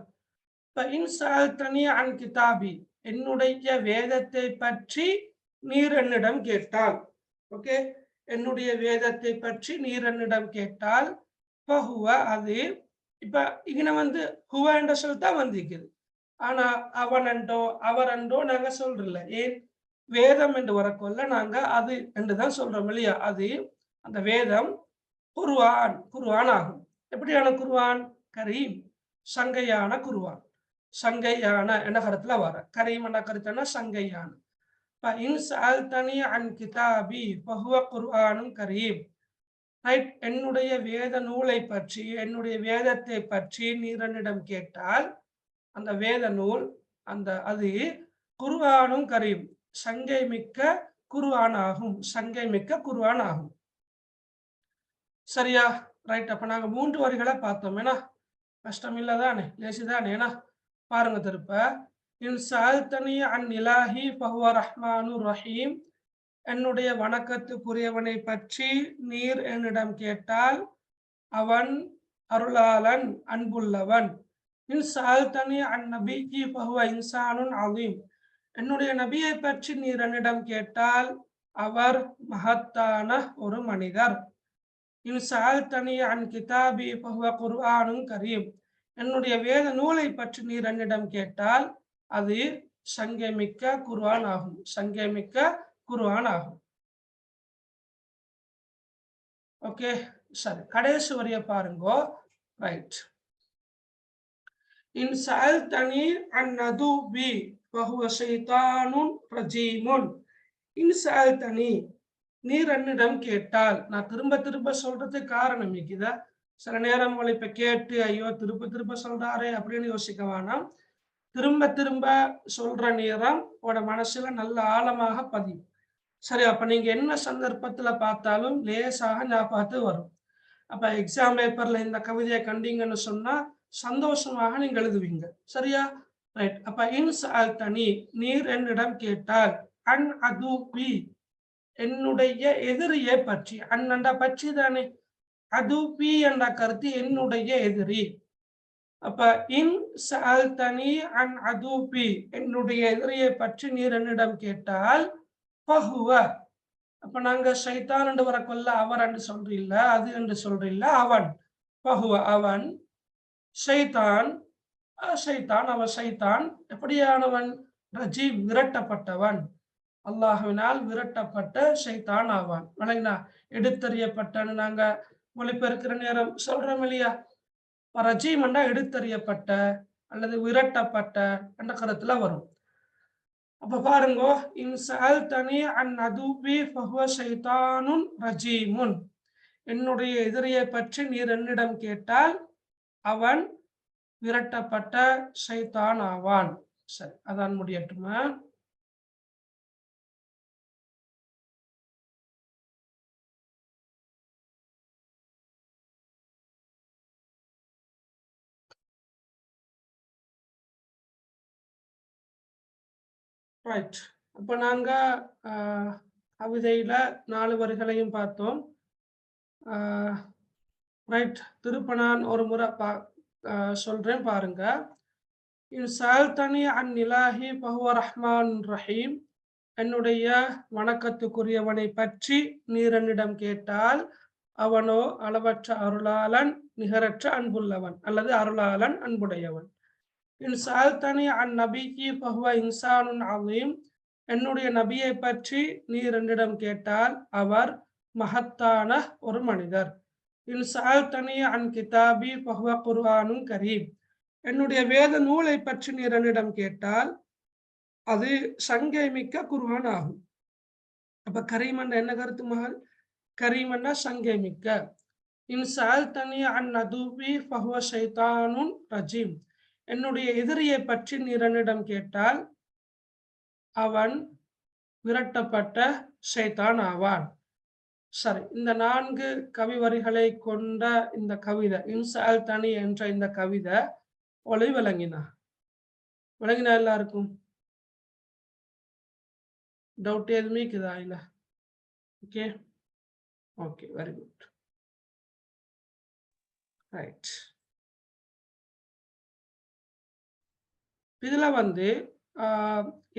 இன்சஅல்தனி அன் கிதாபி, என்னுடைய வேதத்தை பற்றி நீர் என்னிடம் கேட்டால். ஓகே, என்னுடைய வேதத்தை பற்றி நீர் என்னிடம் கேட்டால் ஃபஹுவ அது. இப்ப இங்க வந்து ஹுவ என்ற சொல் தான் வந்திருக்குது. ஆனா அவன் என்றோ அவர் என்றோ நாங்க சொல்றல. ஏன்? வேதம் என்று வரக்கொள்ள நாங்க அது என்றுதான் சொல்றோம் இல்லையா? அது அந்த வேதம் குர்ஆன். குர்ஆன் ஆகும். எப்படியான குர்ஆன்? கரீம், சங்கையான குர்ஆன். சங்கையான என்ற கருத்துல வர. கரீம் என்ற கருத்துனா சங்கையான. இன் சஅல்தனி அன் கிதாபி ஃபஹுவ குர்ஆனும் கரீம். ரைட், என்னுடைய வேத நூலை பற்றி, என்னுடைய வேதத்தை பற்றி நீர் என்னிடம் கேட்டால், அந்த வேத நூல் அது குர்ஆனும் கரீம், சங்கை மிக்க குர்ஆன் ஆகும், சங்கை மிக்க குர்ஆன் ஆகும். சரியா? ரைட். அப்ப நாங்க 3 வரிகளை பார்த்தோம். ஏன்னா கஷ்டம் இல்லதானே, லேசிதானே? ஏன்னா பாருங்க திருப்ப. இன் சஅல்தனி அன் இலாஹி ஃபஹுவ ரஹ்மானுர் ரஹீம். என்னுடைய வணக்கத்துக்குரியவனை பற்றி நீர் என்னிடம் கேட்டால் அவன் அருளாளன், அன்புள்ளவன். இன் சஅல்தனி அன் நபியி ஃபஹுவ இன்சானுன் அதீம். என்னுடைய நபியை பற்றி நீர் என்னிடம் கேட்டால் அவர் மகத்தான ஒரு மனிதர். இன் சஅல்தனி அன் கிதாபி ஃபஹுவ குர்ஆனுன் கரீம். என்னுடைய வேத நூலை பற்றி நீர் என்னிடம் கேட்டால் அது சங்கை மிக்க குர்ஆன் ஆகும், சங்கை மிக்க குர்ஆன் ஆகும். ஓகே, சரி. கடைசி வரிய பாருங்க. ரைட். இன் சஅல்தனி அன் நதுபி ஃபஹுவ ஷைத்தானுன் ரஜீமுன். இன் சஅல்தனி, நீர் என்னிடம் கேட்டால். நான் திரும்ப திரும்ப சொல்றதுக்கு காரணம் இருக்குதா? சில நேரம் உங்களை இப்ப கேட்டு ஐயோ திரும்ப திரும்ப சொல்றாரே அப்படின்னு யோசிக்க வேணாம். திரும்ப திரும்ப சொல்ற நேரம் உங்களோட மனசுல நல்ல ஆழமாக பதியும். சரி, அப்ப நீங்க என்ன சந்தர்ப்பத்துல பார்த்தாலும் லேசாக ஞாபகத்து வரும். அப்ப எக்ஸாம் பேப்பர்ல இந்த கவிதையை கண்டீங்கன்னு சொன்னா சந்தோஷமாக நீங்க எழுதுவீங்க. சரியா? ரைட். அப்ப இன் சஅல்தனி, நீர் என்னிடம் கேட்டால், அன் அதுபி, என்னுடைய எதிரியை பற்றி. அண்ணண்டா பற்றி தானே, அதுபி என்ற கருத்து என்னுடைய எதிரி. அப்ப இன் சஅல்தனி அன் அதுபி, என்னுடைய எதிரியை பற்றி நீர் என்னிடம் கேட்டால் ஃபஹுவ. அப்ப நாங்க ஷைத்தான் என்று வரக்கொள்ள அவர் என்று சொல்றீல்ல, அது என்று சொல்றீல்ல, அவன். ஃபஹுவ, அவன். ஷைத்தான், ஷைத்தான், அவன் ஷைத்தான் எப்படியானவன்? ரஜீம், விரட்டப்பட்டவன், அல்லாஹ்வினால் விரட்டப்பட்ட ஷைத்தான் ஆவான். விளங்கினா? எடுத்தறியப்பட்டன்னு நாங்க மொழிபெயர்க்கிற நேரம் சொல்றோம் இல்லையா? ரஜீம் என்றா எடுத்தறியப்பட்ட அல்லது விரட்டப்பட்ட என்ற கருத்துல வரும். அப்ப பாருங்க, இன் சஅல்தனி அன் அதுபி ஃபஹுவ ஷைத்தானுன் ரஜீமுன். என்னுடைய எதிரியை பற்றி நீர் என்னிடம் கேட்டால் அவன் விரட்டப்பட்ட ஷைத்தான் ஆவான். சரி, அதான் முடியட்டுமா? ரைட். அப்ப நாங்க கவிதையில 4 வரிகளையும் பார்த்தோம். ரைட். திருப்ப நான் ஒரு முறை சொல்றேன் பாருங்க. இன் சஅல்தனி அன் இலாஹி ஃபஹுவ ரஹ்மானுர் ரஹீம். என்னுடைய வணக்கத்துக்குரியவனை பற்றி நீர் என்னிடம் கேட்டால் அவனோ அளவற்ற அருளாளன், நிகரற்ற அன்புள்ளவன், அல்லது அருளாளன், அன்புடையவன். இன் சஅல்தனி அன் நபியி ஃபஹுவ இன்சானுன் அதீம். என்னுடைய நபியை பற்றி நீர் என்னிடம் கேட்டால் அவர் மகத்தான ஒரு மனிதர். இன் சஅல்தனி அன் கிதாபி ஃபஹுவ குர்ஆனுன் கரீம். என்னுடைய வேத நூலை பற்றி நீர் என்னிடம் கேட்டால் அது சங்கை மிக்க குர்ஆன் ஆகும். அப்ப கரீம் என்ற என்ன கருத்து மகள்? கரீம் என்ற சங்கை மிக்க. இன் சஅல்தனி அன் நதுபி ஃபஹுவ ஷைத்தானுன் ரஜீம். என்னுடைய எதிரியை பற்றி நீர் என்னிடம் கேட்டால் அவன் விரட்டப்பட்ட ஷைத்தான் ஆவான். சரி, இந்த 4 கவி வரிகளை கொண்ட இந்த கவிதை, இன் சஅல்தனி என்ற இந்த கவிதை ஒளி விளங்கினா எல்லாருக்கும்? டவுட் எதுவுமே இருக்குதா? இல்ல? Okay, okay, very good. Right. இதுல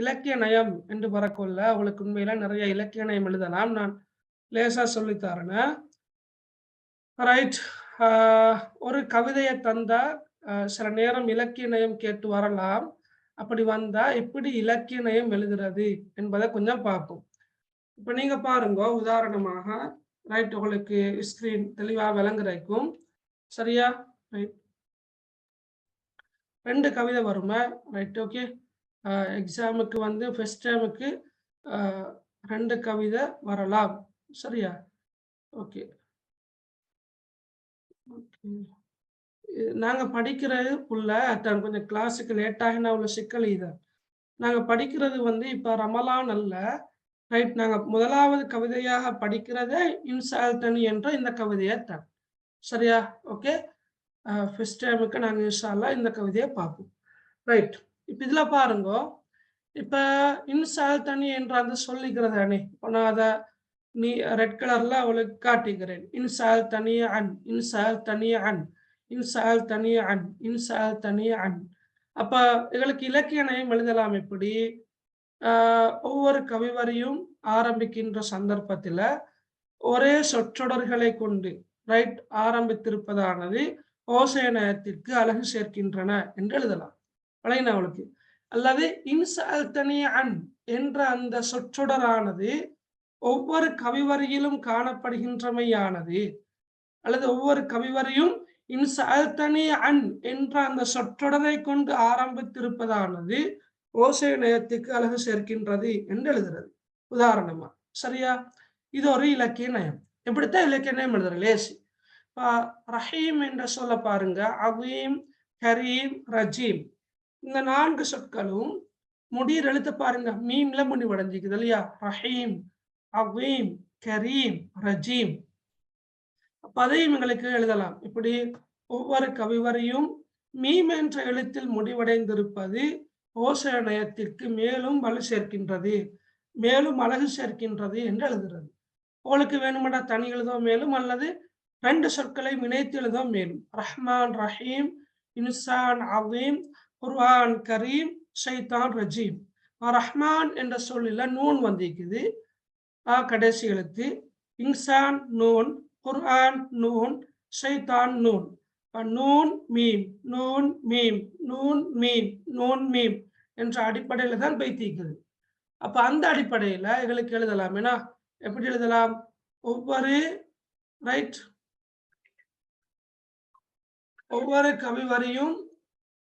இலக்கிய நயம் என்று வரக்கொள்ள உங்களுக்கு உண்மையில நிறைய இலக்கிய நயம் எழுதலாம். நான் லேசா சொல்லித்தரேன். ரைட். ஒரு கவிதையை தந்தா சில நேரம் இலக்கிய நயம் கேட்டு வரலாம். அப்படி வந்தா எப்படி இலக்கிய நயம் எழுதுறது என்பதை கொஞ்சம் பார்ப்போம். இப்ப நீங்க பாருங்க, உதாரணமாக ரைட், உங்களுக்கு ஸ்கிரீன் தெளிவா விளங்குறதுக்கும். சரியா? ரைட். 2 கவிதை வருமா? Right, okay. எக்ஸாமுக்கு வந்து ஃபர்ஸ்ட் டேர்முக்கு 2 கவிதை வரலாம். சரியா? ஓகே. ஓகே. நாங்க படிக்கிறது புள்ள கொஞ்சம் கிளாஸுக்கு லேட் ஆகினா உள்ள சிக்கல் இது. நாங்க படிக்கிறது வந்து இப்ப ரமலான் அல்ல. ரைட், நாங்க முதலாவது கவிதையாக படிக்கிறதே இன்சால்டனி என்ற இந்த கவிதைய தான். சரியா? ஓகே. ஃபர்ஸ்ட் டேர்முக்கு நாங்க இன்ஷா அல்லாஹ் இந்த கவிதைய பார்ப்போம். ரைட். இப்ப இதுல பாருங்க. இப்ப இன்சால்டனி என்ற அந்த சொல்லிக்கிறதானே. இப்ப நான் அத ரெட் கலர்ல அவளுக்கு காட்டுகிறேன். இன்சால்டனி அன், இன்சால்டனி அன், இன்சால்டனி அன், இன்சால்டனி அன். அப்ப எங்களுக்கு இலக்கிய நயம் எழுதலாம் எப்படி? ஒவ்வொரு கவிவரியும் ஆரம்பிக்கின்ற சந்தர்ப்பத்தில ஒரே சொற்றொடர்களை கொண்டு ரைட் ஆரம்பித்திருப்பதானது ஓசை நயத்திற்கு அழகு சேர்க்கின்றன என்று எழுதலாம். விளங்கினா அவளுக்கு? அல்லது இன்சால்டனி அன் என்ற அந்த சொற்றொடரானது ஒவ்வொரு கவிவரியிலும் காணப்படுகின்றமையானது, அல்லது ஒவ்வொரு கவிவரியும் இன்சால்டனி அன் என்ற அந்த சொற்றொடரை கொண்டு ஆரம்பித்திருப்பதானது ஓசை நயத்துக்கு அழகு சேர்க்கின்றது என்று எழுதுறது. உதாரணமா. சரியா? இது ஒரு இலக்கிய நயம். எப்படித்தான் இலக்கிய நயம் எழுதுறது? லேசி. ரஹீம் என்ற சொல்ல பாருங்க. அவீம், கரீம், ரஜீம். இந்த 4 சொற்களும் முடியிற எழுத்து பாருங்க. மீம்ல முடிவடைஞ்சிக்குது இல்லையா? ரஹீம், அவீம், கரீம், ரஜீம். அப்ப அதையும் எங்களுக்கு எழுதலாம். இப்படி ஒவ்வொரு கவிவரியும் மீம் என்ற எழுத்தில் முடிவடைந்திருப்பது ஓசை நயத்திற்கு மேலும் வலு சேர்க்கின்றது, மேலும் அழகு சேர்க்கின்றது என்று எழுதுறது. உங்களுக்கு வேணுமென்றா தனி எழுதும் மேலும், அல்லது 2 சொற்களை இணைத்து எழுதும் மேலும். ரஹ்மான் ரஹீம், இன்சான் அவீம், குர்ஆன் கரீம், ஷைத்தான் ரஜீம். ரஹ்மான் என்ற சொல்லில நூன் வந்திருக்குது, கடைசி எழுத்து. இன்சான் நூன், குர்ஆன் நூன், ஷைத்தான் noon. Noon meme, noon meme, noon meme, noon meme என்ற அடிப்படையில தான் வைத்திருக்குது. அப்ப அந்த அடிப்படையில எங்களுக்கு எழுதலாம். ஏன்னா எப்படி எழுதலாம்? ஒவ்வொரு ரைட் ஒவ்வொரு கவிவரியும்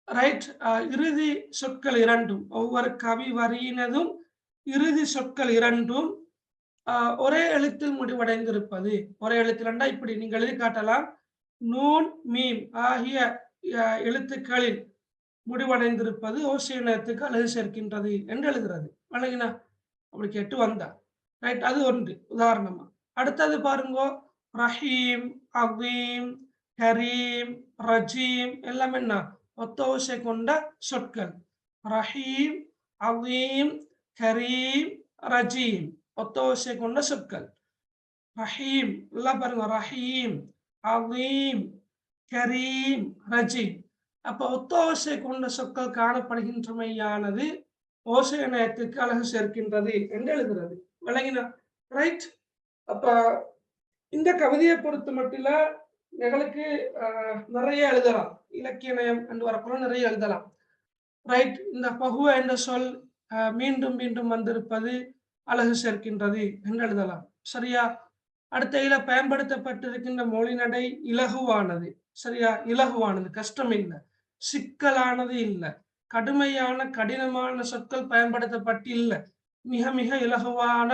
ரைட் இறுதி சொற்கள் இரண்டும், ஒவ்வொரு கவி வரியினதும் இறுதி சொற்கள் இரண்டும் ஒரே எழுத்தில் முடிவடைந்திருப்பது. ஒரே எழுத்தில் இப்படி நீங்க எழுதி காட்டலாம். நூன் மீம் ஆகிய எழுத்துக்களில் முடிவடைந்திருப்பது ஓசை நயத்துக்கு அழகு சேர்க்கின்றது என்று எழுதுறது. வழங்கினா அப்படி கேட்டு வந்தா ரைட், அது ஒன்று உதாரணமா. அடுத்தது பாருங்க. ரஹீம், அவீம், கரீம், ரஜீம் எல்லாம் என்ன ஒத்த ஓசை கொண்ட சொற்கள். ரஹீம், அவீம், கரீம், ரஜீம் ஒத்த ஓசை கொண்ட சொற்கள். ரஹீம் எல்லாம் பாருங்க. ரஹீம், அவீம், கரீம், ரஜீம். அப்ப ஒத்த ஓசை கொண்ட சொற்கள் காணப்படுகின்றமையானது ஓசை நயத்துக்கு அழகு சேர்க்கின்றது என்று எழுதுறது. விளங்கினா? ரைட். அப்ப இந்த கவிதையை பொறுத்த மட்டும் எங்களுக்கு நிறைய எழுதலாம். இலக்கிய நயம் என்று வரப்போல நிறைய எழுதலாம். ரைட். இந்த பகுவ என்ற சொல் மீண்டும் மீண்டும் வந்திருப்பது அழகு சேர்க்கின்றது என்று எழுதலாம். சரியா? அடுத்த இல பயன்படுத்தப்பட்டிருக்கின்ற மொழி நடை இலகுவானது. சரியா? இலகுவானது, கஷ்டம் இல்லை, சிக்கலானது இல்லை, கடுமையான கடினமான சொற்கள் பயன்படுத்தப்பட்டு இல்லை, மிக மிக இலகுவான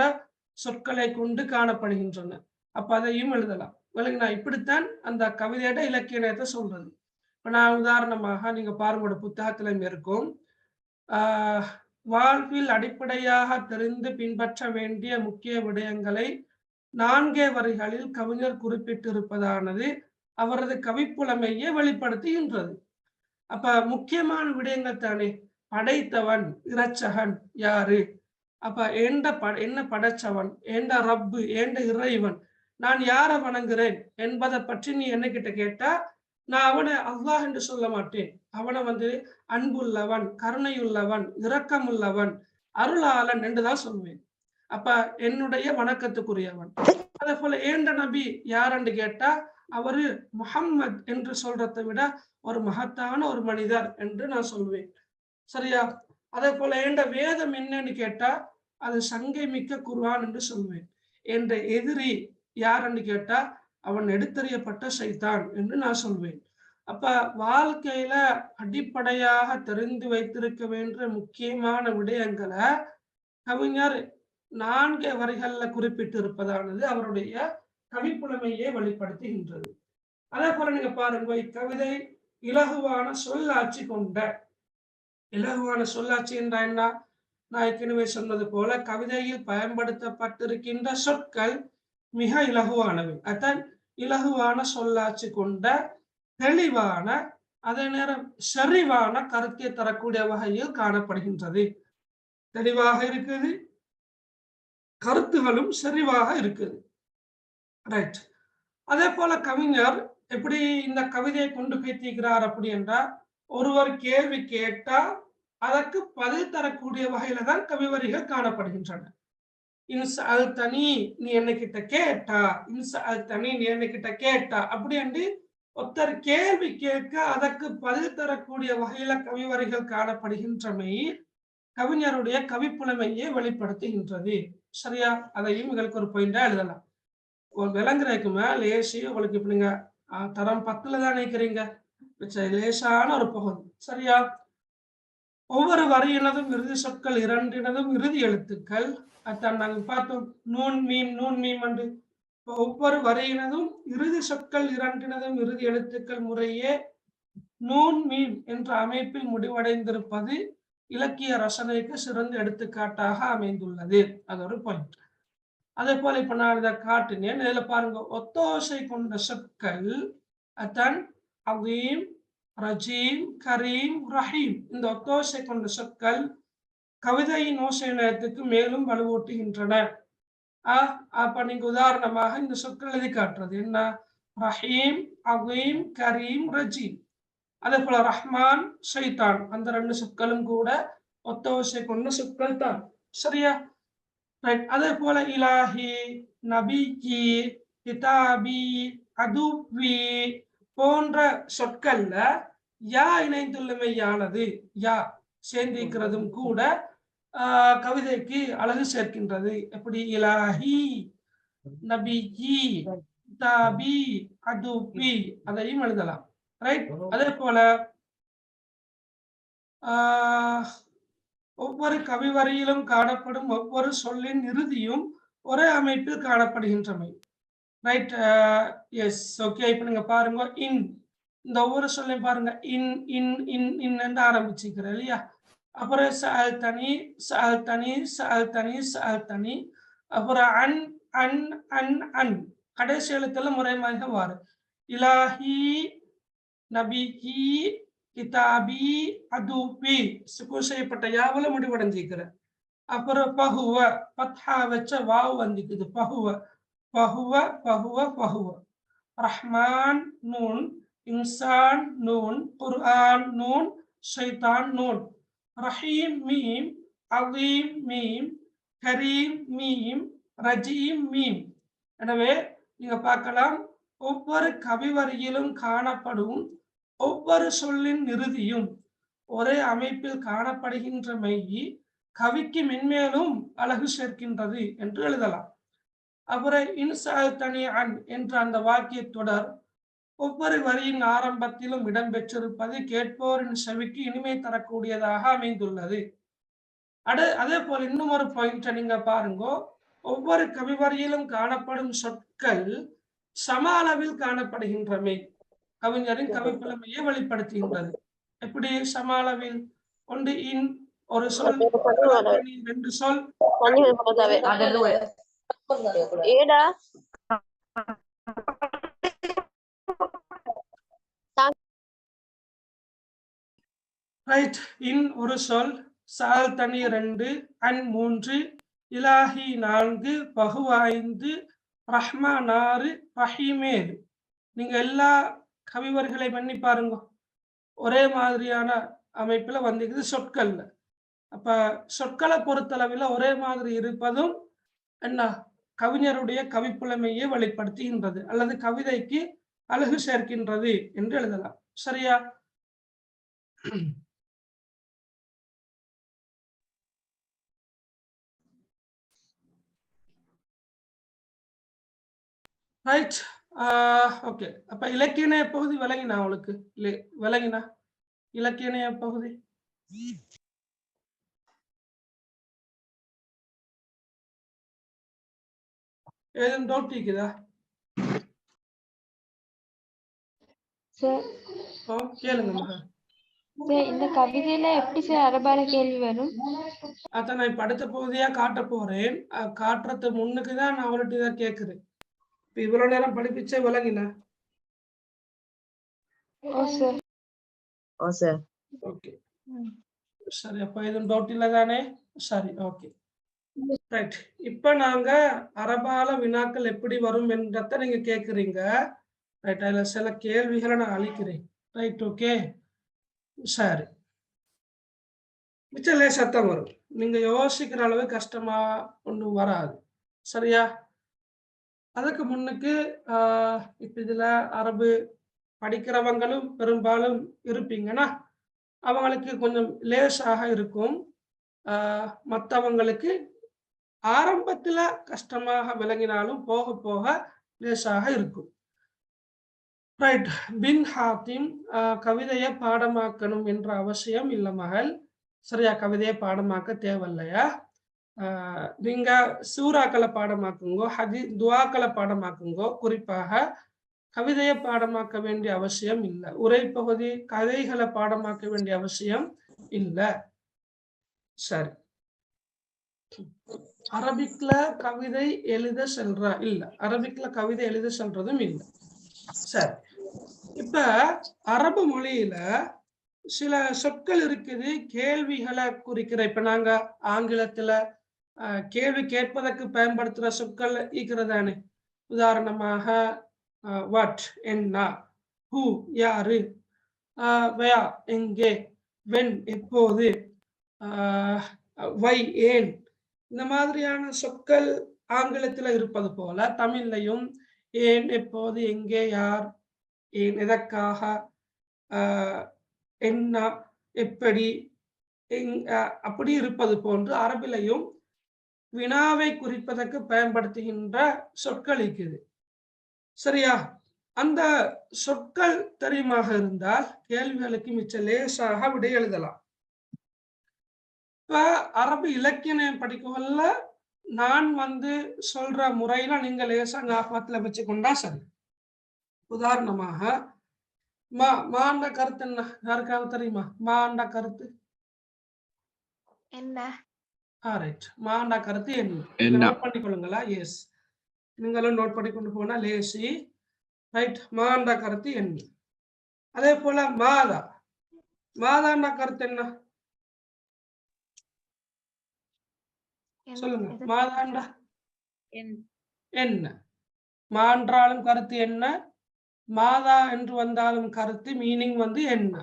சொற்களை கொண்டு காணப்படுகின்றன. அப்ப அதையும் எழுதலாம். விளங்கினா? இப்படித்தான் அந்த கவிதையோட இலக்கிய நயத்தை சொல்றது. இப்ப நான் உதாரணமாக நீங்க பாருங்க, புத்தகத்திலும் இருக்கும். வாழ்வில் அடிப்படையாக தெரிந்து பின்பற்ற வேண்டிய முக்கிய விடயங்களை 4 வரிகளில் கவிஞர் குறிப்பிட்டிருப்பதானது அவரது கவிப்புலமையை வெளிப்படுத்துகின்றது. அப்ப முக்கியமான விடயங்கள் தானே. படைத்தவன் இரட்சகன் யாரு? அப்ப என்ன படைச்சவன்? ஏண்ட ரப்பு, ஏண்ட இறைவன், நான் யாரை வணங்குறேன் என்பதை பற்றி நீ என்ன கிட்ட கேட்டா, நான் அவனை அல்லாஹ் என்று சொல்ல மாட்டேன். அவனை வந்து அன்புள்ளவன், கருணையுள்ளவன், இரக்கமுள்ளவன், அருளாளன் என்றுதான் சொல்வேன். அப்ப என்னுடைய வணக்கத்துக்குரியவன். அதே போல ஏண்ட நபி யாருன்னு கேட்டா, அவரு முஹம்மத் என்று சொல்றதை விட ஒரு மகத்தான ஒரு மனிதர் என்று நான் சொல்வேன். சரியா? அதே போல ஏண்ட வேதம் என்னன்னு கேட்டா, அது சங்கை மிக்க குர்ஆன் என்று சொல்வேன். என்ற எதிரி யாருன்னு கேட்டா, அவன் எடுத்தறியப்பட்ட சைத்தான் என்று நான் சொல்வேன். அப்ப வாழ்க்கையில அடிப்படையாக தெரிந்து வைத்திருக்க வேண்டிய முக்கியமான விடயங்களை கவிஞர் 4 வரிகள்ல குறிப்பிட்டு இருப்பதானது அவருடைய கவிப்புலமையை வெளிப்படுத்துகின்றது. அதே போல நீங்க பாருங்க, இக்கவிதை இலகுவான சொல்லாட்சி கொண்ட. இலகுவான சொல்லாட்சி என்றா என்ன? நான் ஏற்கனவே சொன்னது போல கவிதையில் பயன்படுத்தப்பட்டிருக்கின்ற சொற்கள் மிக இலகுவானவை. அதான் இலகுவான சொல்லாட்சி கொண்ட, தெளிவான, அதே நேரம் செறிவான கருத்தை தரக்கூடிய வகையில் காணப்படுகின்றது. தெளிவாக இருக்குது, கருத்துகளும் செறிவாக இருக்குது. ரைட். அதே போல கவிஞர் எப்படி இந்த கவிதையை கொண்டு பேசிக்கிறார் அப்படி என்றால், ஒருவர் கேள்வி கேட்டா அதற்கு பதில் தரக்கூடிய வகையில தான் கவிவரிகள் காணப்படுகின்றன. இன்சஅல்தனி நீ என்னகிட்ட கேட்டா, இன்சஅல்தனி நீ என்னகிட்ட கேட்டா அப்படி என்று ஒருத்தர் கேள்வி கேட்க அதற்கு பதில் தரக்கூடிய வகையில கவிவரிகள் காணப்படுகின்றமை கவிஞருடைய கவிப்புலமையை வெளிப்படுத்துகின்றது. சரியா? அதையும் எங்களுக்கு ஒரு பாயிண்டா எழுதலாம். ஒரு விளங்குறதுக்கு லேசி உங்களுக்கு இப்ப நீங்க தரம் 10ல தான் நினைக்கிறீங்க, லேசான ஒரு பகுதி. சரியா? ஒவ்வொரு வரியினதும் இறுதி சொற்கள் இரண்டினதும் இறுதி எழுத்துக்கள். அதான் நாங்க பார்த்தோம், நூன் மீம் என்று. ஒவ்வொரு வரியினதும் இறுதி சொற்கள் இரண்டினதும் இறுதி எழுத்துக்கள் முறையே நூன் மீம் என்ற அமைப்பில் முடிவடைந்திருப்பது இலக்கிய ரசனைக்கு சிறந்த எடுத்துக்காட்டாக அமைந்துள்ளது. அது ஒரு பாயிண்ட். அதே போல இப்ப நான் இதை காட்டினேன். இதுல பாருங்க, ஒத்தோசை கொண்ட சொற்கள் அதான் அவீம், ரஜீம், கரீம், ரஹீம். இந்த ஒத்தோசை கொண்ட சொற்கள் கவிதையின் ஓசை நயத்துக்கு மேலும் வலுவூட்டுகின்றன. அப்ப நீங்க உதாரணமாக இந்த சொற்கள் எழுதி காட்டுறது என்ன? ரஹீம், அவீம், கரீம், ரஜீம். அதே போல ரஹ்மான், ஷைத்தான், அந்த 2 சொற்களும் கூட ஒத்தோசை கொண்ட சொற்கள் தான். சரியா? ரைட். அதே போல இலாஹி, நபிகி, கிதாபி, அதுவி போன்ற சொற்கள்ல யா இணைந்துள்ளமையானது, யா சேர்ந்திருக்கிறதும் கூட கவிதைக்கு அழகு சேர்க்கின்றது. எப்படி? இலாஹி, நபிகி, கிதாபி, அதுவி அதையும் எழுதலாம். ரைட். அதே போல ஒவ்வொரு கவிவரியிலும் காணப்படும் ஒவ்வொரு சொல்லின் இறுதியும் ஒரே அமைப்பில் காணப்படுகின்றமை. ரைட். எஸ். ஓகே. இப்ப நீங்க பாருங்க, இன், இந்த ஒவ்வொரு சொல்லையும் பாருங்க, இன் இன் இன் இன் என்று ஆரம்பிச்சுக்கிறேன் இல்லையா? அப்புறம் சஅல்தனி, சஅல்தனி, சஅல்தனி, சஅல்தனி. அப்புறம் அன் அன் அன் அன். கடைசி எழுத்தெல்லாம் ஒரே மாதிரி தான் வரும். இலாஹி, நபிகி, கிதாபி, அதுபி சுக்கூன் செய்யப்பட்ட யாவுல முடிவடைஞ்சிக்கிறேன். அப்புறம் பஹுவ, பத்ஹா வச்ச வாவ் வந்துக்குது. பஹுவ, பஹுவ, பஹுவ, பஹுவ. ரஹ்மான் நூன், இன்சான் நூன், குர்ஆன் நூன், ஷைத்தான் நூன். ரஹீம் மீம், அவீம் மீம், கரீம் மீம், ரஜீம் மீம். எனவே நீங்க பார்க்கலாம், ஒவ்வொரு கவிவரியிலும் காணப்படும் ஒவ்வொரு சொல்லின் இறுதியும் ஒரே அமைப்பில் காணப்படுகின்றமை கவிக்கு மென்மேலும் அழகு சேர்க்கின்றது என்று எழுதலாம். அப்புறம் இன்சஅல்தனி அன் என்ற அந்த வாக்கிய தொடர் ஒவ்வொரு வரியின் ஆரம்பத்திலும் இடம்பெற்றிருப்பது கேட்போரின் செவிக்கு இனிமை தரக்கூடியதாக அமைந்துள்ளது. அதே போல இன்னும் ஒரு பாயிண்ட் நீங்க பாருங்க, ஒவ்வொரு கவிவரியிலும் காணப்படும் சொற்கள் சம அளவில் காணப்படுகின்றமை கவிஞரின் கவிப்புலமையை வெளிப்படுத்துகின்றது. எப்படி சம அளவில்? ஒன்று இன் ஒரு சொல், 2 சொல். ரைட். இன் ஒரு சொல், சஅல்தனி 2, அன் 3, இலாஹி 4, பஹுவ 5, ரஹ்மான் 6, ரஹீம் 7. நீங்க எல்லா கவிவர்களை பண்ணி பாருங்க, ஒரே மாதிரியான அமைப்புல வந்துக்குது சொற்கள்ல. அப்ப சொற்களை பொறுத்தளவில் ஒரே மாதிரி இருப்பதும் என்ன கவிஞருடைய கவிப்புலமையை வெளிப்படுத்துகின்றது அல்லது கவிதைக்கு அழகு சேர்க்கின்றது என்று எழுதலாம். சரியா? ரைட். ஓகே. அப்ப இலக்கிய பகுதி விளங்கினா உங்களுக்கு விளங்கினா இலக்கிய பகுதி ஏதும் டவுட் இருக்குதா? கேளுங்க மகா. இந்த கவிதையில எப்படி சார் அரபால கேள்வி வரும்? அதான் நான் இப்ப அடுத்த பகுதியா காட்ட போறேன். காட்டுறது முன்னுக்குதான் நான் அவர்கிட்ட இதை கேட்கிறேன். இப்ப இவ்வளவு நேரம் படிப்பிச்சே விளங்கினா? ஓகே சரி. அப்ப எதுவும் டவுட் இல்லை தானே? சரி ஓகே ரைட். இப்ப நாங்க அரபால வினாக்கள் எப்படி வரும் என்றத நீங்க கேக்குறீங்க. ரைட். அதுல சில கேள்விகளை நான் அளிக்கிறேன். ரைட் ஓகே சரி. மிச்சம் லேசாத்தான் வரும். நீங்க யோசிக்கிற அளவு கஷ்டமா ஒன்றும் வராது. சரியா? அதுக்கு முன்னுக்கு இப்ப இதுல அரபு படிக்கிறவங்களும் பெரும்பாலும் இருப்பீங்கன்னா அவங்களுக்கு கொஞ்சம் லேசாக இருக்கும். மற்றவங்களுக்கு ஆரம்பத்துல கஷ்டமாக விளங்கினாலும் போக போக லேசாக இருக்கும். ரைட். பின் ஹாத்திம் கவிதையை பாடமாக்கணும் என்ற அவசியம் இல்லை மகள். சரியா? கவிதையை பாடமாக்க தேவையில்லையா? நீங்க சூறாக்களை பாடமாக்குங்கோ, துவாக்களை பாடமாக்குங்கோ. குறிப்பாக கவிதையை பாடமாக்க வேண்டிய அவசியம் இல்லை. உரைப்பகுதி கதைகளை பாடமாக்க வேண்டிய அவசியம் இல்லை. சரி. அரபிக்ல கவிதை எழுத சொல்றா இல்ல, அரபிக்ல கவிதை எழுத சொல்றதும் இல்லை. சரி. இப்ப அரபு மொழியில சில சொற்கள் இருக்குது கேள்விகளை குறிக்கிற. இப்ப நாங்க ஆங்கிலத்துல கேள்வி கேட்பதற்கு பயன்படுத்துற சொற்கள் இருக்கிறதானே. உதாரணமாக வாட் என்ன, ஹூ யாரு, வயா எங்கே, வென் எப்போது, வை ஏன், இந்த மாதிரியான சொற்கள் ஆங்கிலத்துல இருப்பது போல தமிழ்லையும் ஏன் எப்போது எங்கே யார் ஏன் எதற்காக என்ன எப்படி அப்படி இருப்பது போன்று அரபிலையும் வினாவை குறிப்பதற்கு பயன்படுத்துகின்ற சொற்கள் இருக்குது. சரியா? அந்த சொற்கள் தெரியுமாக இருந்தால் கேள்விகளுக்கு மிச்ச லேசாக விடை எழுதலாம். இப்ப அரபு இலக்கியம் படிக்கல நான் சொல்ற முறையில நீங்க லேசா ஞாபகத்துல வச்சுக்கொண்டா சரி. உதாரணமாக மாண்ட கருத்து என்ன யாருக்காவது தெரியுமா? மாண்ட கருத்து என்ன? மாண்ட கருத்து என்ன? நோட் பண்ணிக்கொள்ளுங்களா? எஸ், நீங்களும் நோட் பண்ணி கொண்டு போனா லேசி. ரைட். மாண்ட கருத்து என்ன? அதே போல மாதாண்ட கருத்து என்ன சொல்லுங்க? மாதாண்ட என்ன? மான்றாலும் கருத்து என்ன, மாதா என்று வந்தாலும் கருத்து மீனிங் என்ன?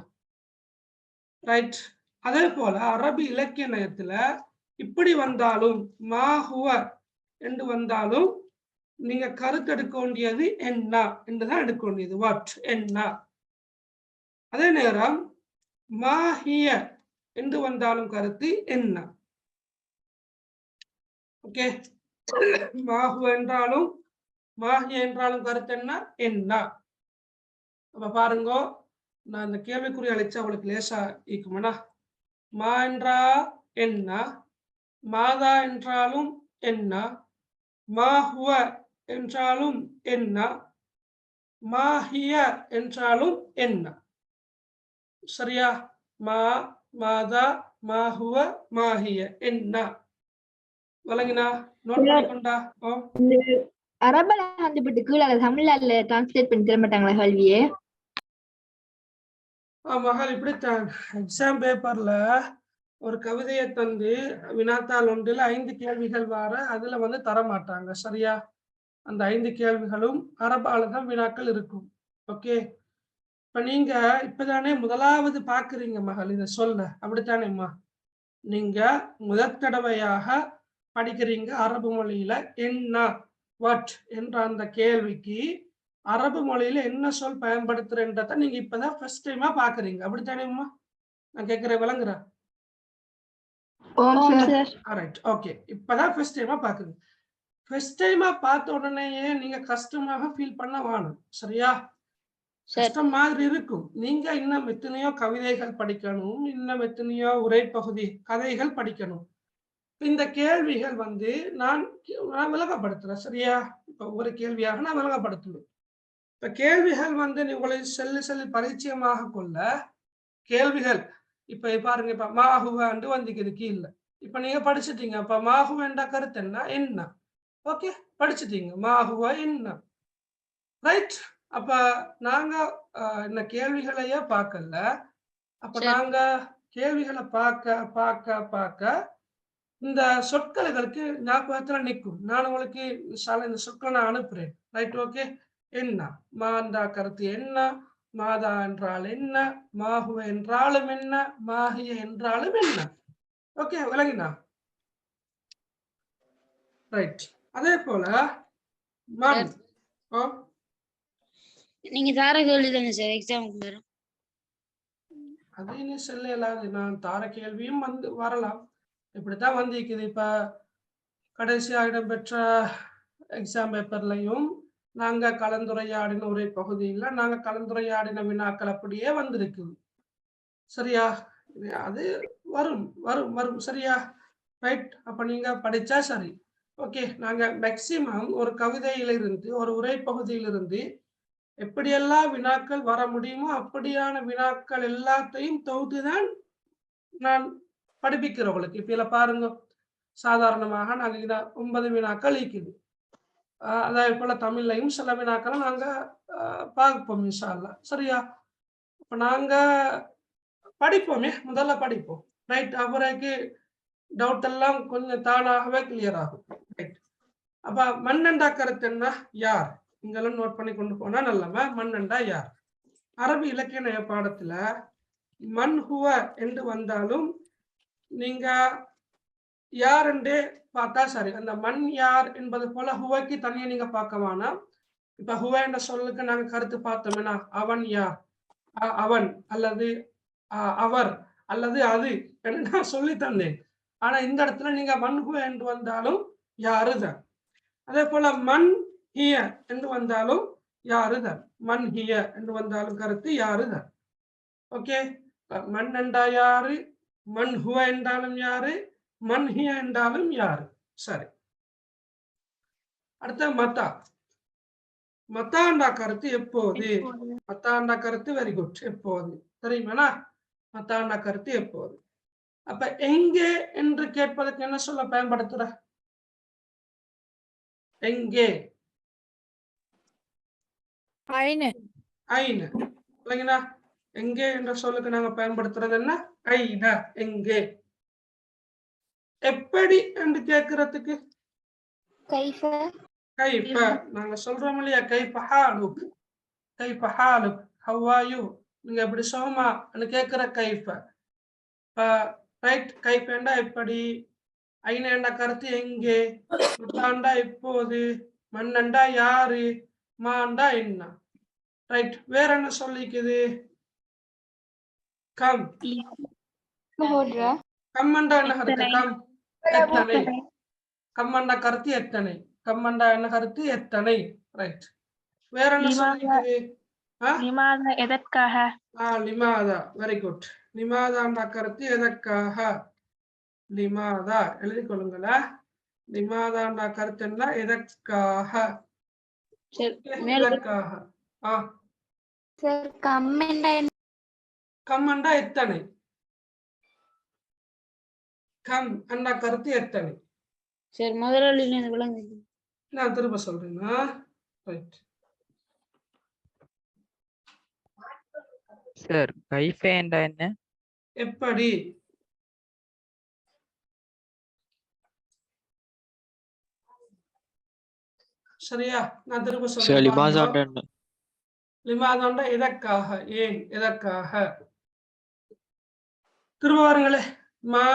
ரைட். அதே போல அரபி இலக்கிய நயத்துல இப்படி வந்தாலும் மாஹுவ என்று வந்தாலும் நீங்க கருத்து எடுக்க வேண்டியது என்ன என்றுதான் எடுக்க வேண்டியது. வாட் என்ன. அதே நேரம் மாஹிய என்று வந்தாலும் கருத்து என்ன. ஓகே. மாஹுவ என்றாலும் மாஹிய என்றாலும் கருத்து என்ன. அப்ப பாருங்க, நான் இந்த கேள்விக்குறி அழைச்சா அவளுக்கு லேசா இருக்குமாண்ணா. மா என்றா என்ன, மாதா என்றாலும் என்ன, மாஹுவ என்றாலும் என்ன, மாஹிய என்றாலும் என்ன. சரியா? மாதா மாஹுவ மாஹிய என்ன. விளங்கினா? நோட் பண்ணிக்கொண்டா? அரபல வந்துட்டு கீழே தமிழ்ல டிரான்ஸ்லேட் பண்ணி தர மாட்டாங்களா கேள்வியே? மகள் இப்படித்தான் எக்ஸாம் பேப்பர்ல ஒரு கவிதையை தந்து வினாத்தாள் ஒன்றில் 5 கேள்விகள் வர அதுல தர மாட்டாங்க. சரியா? அந்த 5 கேள்விகளும் அரபால தான் வினாக்கள் இருக்கும். ஓகே. இப்ப நீங்க இப்பதானே முதலாவது பாக்குறீங்க மகள் இத சொல்ல, அப்படித்தானேம்மா? நீங்க முதற் தடவையாக படிக்கிறீங்க அரபு மொழியில. என்ன வாட் என்ற அந்த கேள்விக்கு அரபு மொழியில என்ன சொல் பயன்படுத்துறேன்றத நீங்க இப்பதான் ஃபர்ஸ்ட் டைமா பாக்குறீங்க, அப்படித்தானேம்மா? நான் கேட்கிறேன், விளங்குறா? ஓகே. இப்பதான் ஃபர்ஸ்ட் டைமா பாக்குறீங்க. ஃபர்ஸ்ட் டைமா பார்த்த உடனேயே நீங்க கஷ்டமாக ஃபீல் பண்ண வேணும். சரியா? கஷ்டம் மாதிரி இருக்கும். நீங்க இன்னும் எத்தனையோ கவிதைகள் படிக்கணும், இன்னும் எத்தனையோ உரைப்பகுதி கதைகள் படிக்கணும். இந்த கேள்விகள் வந்து நான் விளங்கப்படுத்துறேன். சரியா? இப்ப ஒவ்வொரு கேள்வியாக நான் விளங்கப்படுத்துவேன். இப்ப கேள்விகள் வந்து உங்களை செல்லி பரிச்சயமாக கொள்ள கேள்விகள் இப்ப பாருங்க, இப்ப மாஹுவாண்டு வந்துக்குது கீழ. இப்ப நீங்க படிச்சுட்டீங்க. அப்ப மாஹுவ என்ற கருத்து என்ன? ஓகே, படிச்சுட்டீங்க. மாஹுவ என்ன? ரைட். அப்ப நாங்க இந்த கேள்விகளையே பார்க்கல. அப்ப நாங்க கேள்விகளை பார்க்க இந்த சொற்களுக்கு ஞாபகத்துல நிற்கும். நான் உங்களுக்கு இந்த சொற்களை நான் அனுப்புறேன். Right, okay. என்ன? மாந்தா கருத்து என்ன? மாதா என்றால் என்ன? மாஹுவ என்றாலும் என்ன? மாஹிய என்றாலும் என்ன? ஓகே, விளங்கினா? ரைட். அதே போல மண். நீங்க தார கேள்வி தானே சார் எக்ஸாமுக்கு வரும். அது நீ சொல்லலாது. நான் தார கேள்வியும் வந்து வரலாம். இப்படித்தான் வந்திருக்குது. இப்ப கடைசியாக இடம்பெற்ற எக்ஸாம் பேப்பர்லையும் நாங்க கலந்துரையாடின ஒரே பகுதியில் நாங்க கலந்துரையாடின வினாக்கள் அப்படியே வந்திருக்குது. சரியா? அது வரும் வரும் வரும். சரியா? ரைட். அப்ப நீங்க படிச்சா சரி. ஓகே. நாங்க மேக்சிமம் ஒரு கவிதையிலிருந்து ஒரு உரை பகுதியிலிருந்து எப்படியெல்லாம் வினாக்கள் வர முடியுமோ அப்படியான வினாக்கள் எல்லாத்தையும் தொகுத்துதான் நான் படிப்பிக்கிறவங்களுக்கு. இப்ப இதுல பாருங்க, சாதாரணமாக நாங்க இத 9 வினாக்கள் இருக்குது. அதே போல தமிழ்லையும் சில வினாக்களை நாங்க பார்ப்போம் இன்ஷா அல்லாஹ். சரியா? இப்ப நாங்க படிப்போமே, முதல்ல படிப்போம். ரைட். அப்புறக்கு டவுட் எல்லாம் கொஞ்சம் தானாகவே கிளியர் ஆகும். ரைட். அப்ப மன்னண்டா கருத்து என்ன? யார்? இங்கெல்லாம் நோட் பண்ணி கொண்டு போனா நல்லவ. மன்னண்டா யார்? அரபி இலக்கிய பாடத்துல மன்ஹுவ என்று வந்தாலும் நீங்க யார் என்றே பார்த்தா சரி. அந்த மண் யார் என்பது போல ஹுவைக்கு தனியா நீங்க பார்க்க வேணாம். இப்ப ஹுவ என்ற சொல்லுக்கு நாங்க கருத்து பார்த்தோம்னா அவன் யார்? அவன் அல்லது அவர் அல்லது அது என்று நான் சொல்லி தந்தேன். ஆனா இந்த இடத்துல நீங்க மன்ஹுவ என்று வந்தாலும் யாருதான். அதே போல மண் ஹிய என்று வந்தாலும் யாருதான். மண் ஹிய என்று வந்தாலும் கருத்து யாருதான். ஓகே. மண் என்றா யாரு? மண் ஹுவ என்றாலும் யாரு? மண் ஹிய என்றாலும் யாரு? சரி. அடுத்த மத்தா. மத்தாண்டா கருத்து எப்போது? மத்தாண்டா கருத்து வெரி குட். எப்போது தெரியுமா? மத்தாண்டா கருத்து எப்போது? அப்ப எங்கே என்று கேட்பதற்கு என்ன சொல்ல பயன்படுத்துற? எங்கே? ஐன. ஐன. இல்லைங்களா? எங்கே என்ற சொல்லுக்கு நாங்க பயன்படுத்துறது என்ன? ஐன. எங்கே. எப்படி என்று கேட்கறதுக்கு கைஃப. கைஃப. நாங்க சொல்றோம் இல்லையா? கைஃப ஹாலுக். கைஃப ஹாலுக். How are you? நீங்க எப்படி சோமா கேட்கிற கைஃப. ரைட். கைஃபண்டா எப்படி? ஐனண்டா கருத்து எங்கே? மத்தாண்டா எப்போது? மண்ணண்டா யாரு? மாண்டா என்ன? ரைட். வேற என்ன சொல்லிக்குது? கம். கம்மண்டா என்ன கருத்து? கம் எத்தனை. கம்மண்டா கருத்து எத்தனை. கம்மண்டா என்ன கருத்து? எத்தனை. ரைட். வேற என்ன சொல்லிக்குது? லிமாதா எதற்காக? லிமாதா. Very good. லிமாதாண்டா கருத்து எதற்காக. லிமாதா எழுதி கொள்ளுங்களா. லிமாதாண்டா கருத்து என்ன? எதற்காக. எதற்காக. கம்மண்டா எத்தனை. கம் அண்டா கருத்து எத்தனை. சரி, முதல்ல விளங்கு. நான் திரும்ப சொல்றேன்னா. ரைட். சார் கைஃபே என்றா என்ன? எப்படி. சரியா? நான் திரும்ப சொல்றேன். லிமாதாண்டா எதற்காக. ஏன்? எதற்காக. திரும்ப வாருங்களே. மா,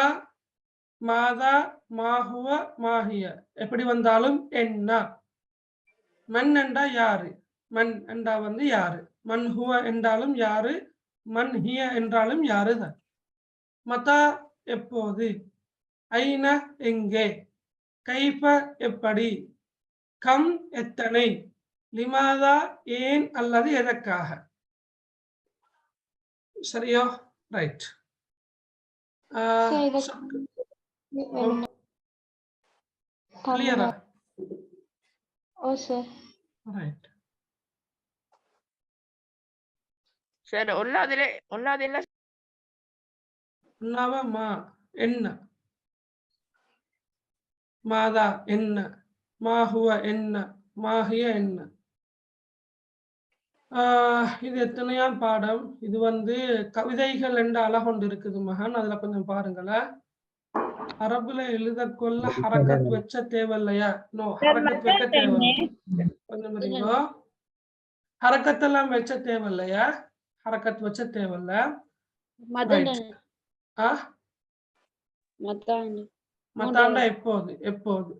மாதா, மாஹுவ, மாஹிய எப்படி வந்தாலும் என்ன. மண் என்றா யாரு? மண் என்றா வந்து யாரு? மன்ஹுவ என்றாலும் யாரு? மன் ஹிய என்றாலும் யாருதான். மதா எப்போது. ஐன எங்கே. கைஃப எப்படி. கம் எத்தனை, லிமாதா ஏன் அல்லது எதற்காக. சரியோ? ரைட். கிளியரா? ஓ சார். ரைட். சார் ஒன்னாவதுல என்ன உன்னாவ மா என்ன, மாதா என்ன, மாஹுவ என்ன, மாஹிய என்ன. இது எத்தனையாம் பாடம். இது கவிதைகள் என்ற அழகொண்டு இருக்குது மகன். அதுல கொஞ்சம் பாருங்களேன். அரபுல எழுதக்கொள்ள ஹரக்கத் வச்ச தேவையில்லையா? நோ, ஹரக்கத் வைக்க தேவை. கொஞ்சம் புரியுங்க. ஹரக்கத்தெல்லாம் வச்ச தேவையில்லையா? ஹரக்கத் வச்ச தேவையில்ல. மத்தாண்டா எப்போது எப்போது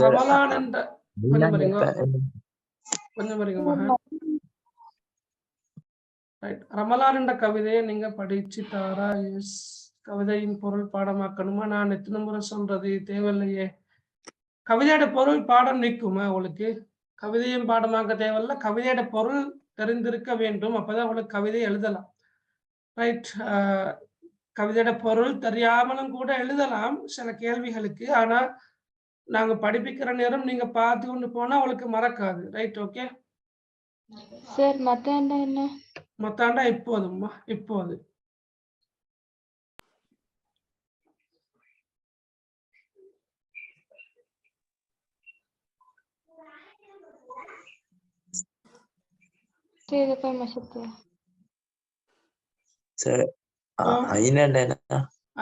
ரமலான் என்ற கொஞ்சம் பாருங்க மகன். ரைட். ரமலான் என்ற கவிதையை நீங்க படிச்சு தாரா? எஸ். கவிதையின் பொருள் பாடமாக்கணுமா? நான் எத்தனை முறை சொல்றது? தேவையில்லையே. கவிதையோட பொருள் பாடம் நிற்குமா உங்களுக்கு? கவிதையும் பாடமாக்க தேவையில்ல. கவிதையோட பொருள் தெரிந்திருக்க வேண்டும். அப்பதான் உங்களுக்கு கவிதை எழுதலாம். ரைட். கவிதையோட பொருள் தெரியாமலும் கூட எழுதலாம் சில கேள்விகளுக்கு. ஆனா நாங்க படிப்பிக்கிற நேரம் நீங்க பார்த்து கொண்டு போனா அவளுக்கு மறக்காது. ரைட். Okay sir. மத்தாண்டா என்ன? மத்தாண்டா இப்போதும்மா, இப்போது.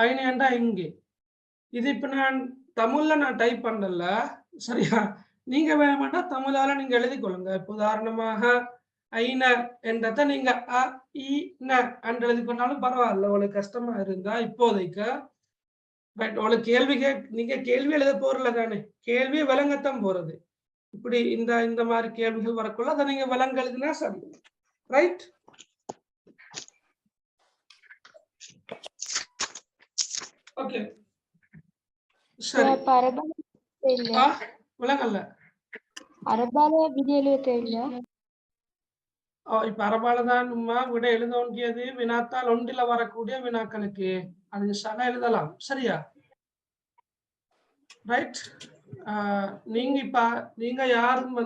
ஐநேண்டா இங்கே. இது இப்ப நான் தமிழ்ல டைப் பண்ணல. சரியா? நீங்க வேணும்னா தமிழால நீங்க எழுதி கொள்ளுங்க. இப்ப உதாரணமாக ஐன என்றத நீங்க அ இ ந என்று எழுதி கொண்டாலும் பரவாயில்ல. உங்களுக்கு கஷ்டமா இருந்தா இப்போதைக்கு பட் உங்களுக்கு கேள்வி நீங்க கேள்வி எழுத போறல தானே, கேள்வி விளங்கத்தான் போறது. இப்படி இந்த மாதிரி கேள்விகள் வரக்குள்ள அதை நீங்க விளங்க எழுதினா சரி. ரைட். ஓகே சரி. விளங்கல்ல. அரபால விட எழுத தேவையில்லையா? இப்ப அரபாலதான் விட எழுத வேண்டியது வினாத்தால் ஒன்றில வரக்கூடிய வினாக்களுக்கு அது சல எழுதலாம். சரியா? ரைட். நீங்க யாரும்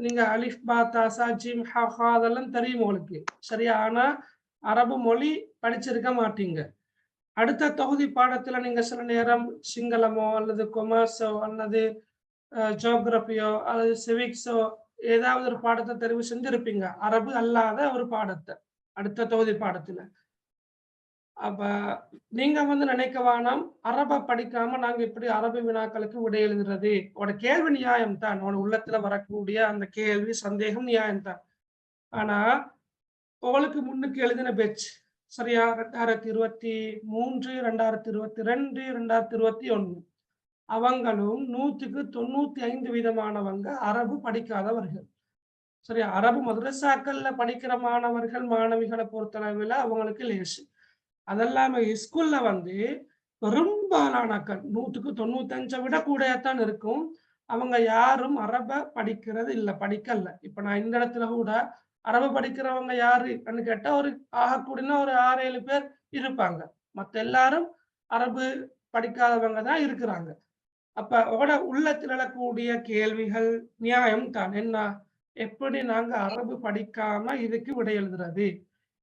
நீங்க அலிஃப் பா தா சா ஜீம் ஹா ஹா அதெல்லாம் தெரியும் உங்களுக்கு. சரியா? ஆனா அரபு மொழி படிச்சிருக்க மாட்டீங்க. அடுத்த தொகுதி பாடத்துல நீங்க சில நேரம் சிங்களமோ அல்லது கொமர்ஸோ அல்லது ஜியோகிராபியோ அல்லது சிவிக்ஸோ ஏதாவது ஒரு பாடத்தை தெரிவு செஞ்சிருப்பீங்க, அரபு அல்லாத ஒரு பாடத்தை அடுத்த தொகுதி பாடத்துல. அப்ப நீங்க நினைக்க வேணாம் அரபை படிக்காம நாங்க இப்படி அரபு வினாக்களுக்கு விடை எழுதுறது. உட கேள்வி நியாயம் தான், உன உள்ளத்துல வரக்கூடிய அந்த கேள்வி சந்தேகம் நியாயம் தான். ஆனா உங்களுக்கு முன்னுக்கு எழுதின பேச்சு சரியா 2023, 2022, 2021 அவங்களும் 100க்கு 95% அரபு படிக்காதவர்கள். சரியா? அரபு மதரசாக்கள்ல படிக்கிற மாணவர்கள் மாணவிகளை பொறுத்தளவில் அவங்களுக்கு லேசு. அதெல்லாம ஸ்கூல்ல பெரும்பாலானக்கள் 100க்கு 95 விட கூடத்தான் இருக்கும். அவங்க யாரும் அரபை படிக்கிறது இல்லை, படிக்கல. இப்ப நான் இந்த இடத்துல கூட அரபு படிக்கிறவங்க யாருன்னு கேட்டா ஒரு ஆகக்கூடியனா ஒரு 6-7 பேர் இருப்பாங்க. மத்த எல்லாரும் அரபு படிக்காதவங்க தான் இருக்கிறாங்க. அப்ப உள்ளத்தில் எழக்கூடிய கேள்விகள் நியாயம் தான். என்ன, எப்படி நாங்க அரபு படிக்காம இதுக்கு விடை எழுதுறது?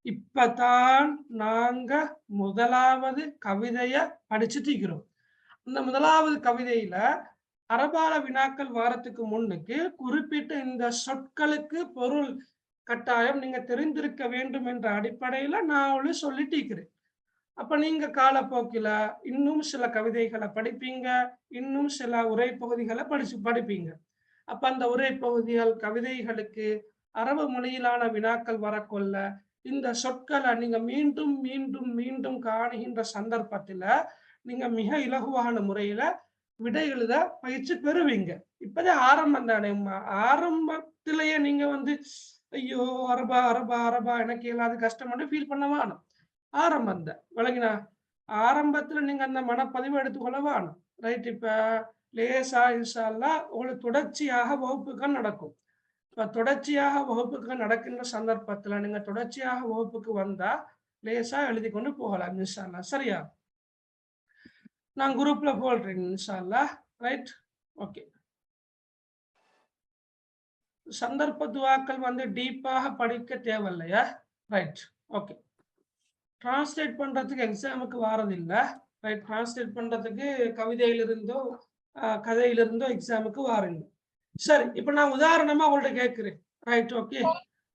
இப்பதான் நாங்க முதலாவது கவிதைய படிச்சுட்டு இருக்கிறோம். இந்த முதலாவது கவிதையில அரபால வினாக்கள் வாரத்துக்கு முன்னுக்கு குறிப்பிட்ட இந்த சொற்களுக்கு பொருள் கட்டாயம் நீங்க தெரிந்திருக்க வேண்டும் என்ற அடிப்படையில நான் சொல்லிட்டு இருக்கிறேன். அப்ப நீங்க காலப்போக்கில இன்னும் சில கவிதைகளை படிப்பீங்க, இன்னும் சில உரை பகுதிகளை படிப்பீங்க. அப்ப அந்த உரை பகுதிகள் கவிதைகளுக்கு அரபு மொழியிலான வினாக்கள் வரக்கொள்ள இந்த சொற்களை நீங்க மீண்டும் மீண்டும் மீண்டும் காணுகின்ற சந்தர்ப்பத்துல நீங்க மிக இலகுவான முறையில விடை எழுத பயிற்சி பெறுவீங்க. இப்பதான் ஆரம்பம் தானே. ஆரம்பத்திலேயே நீங்க ஐயோ அரபா அரபா அரபா எனக்கு இல்லாத கஷ்டம் ஃபீல் பண்ண வேணும். ஆரம்பம் தான் விளங்கினா. ஆரம்பத்துல நீங்க அந்த மனப்பதிவு எடுத்துக்கொள்ள வேணும். ரைட். இப்ப லேசா இன்ஷா அல்லாஹ் உங்களுக்கு தொடர்ச்சியாக வகுப்புகள் நடக்கும். இப்ப தொடர்ச்சியாக வகுப்புகள் நடக்கின்ற சந்தர்ப்பத்துல நீங்க தொடர்ச்சியாக வகுப்புக்கு வந்தா லேசா எழுதி கொண்டு போகலாம் இன்ஷா அல்லாஹ். சரியா? நான் குரூப்ல போடுறேன் இன்ஷா அல்லாஹ். ரைட்? ஓகே. சந்தர்ப்ப துவாக்கள் வந்து டீப்பாக படிக்க தேவையில்லையா? ரைட். ஓகே. டிரான்ஸ்லேட் பண்றதுக்கு எக்ஸாமுக்கு வாரதில்லை. ரைட். டிரான்ஸ்லேட் பண்றதுக்கு கவிதையிலிருந்தோ கதையிலிருந்தோ எக்ஸாமுக்கு வாருங்க. சரி, இப்ப நான் உதாரணமா உங்கள்ட்ட கேட்கிறேன். ரைட். ஓகே.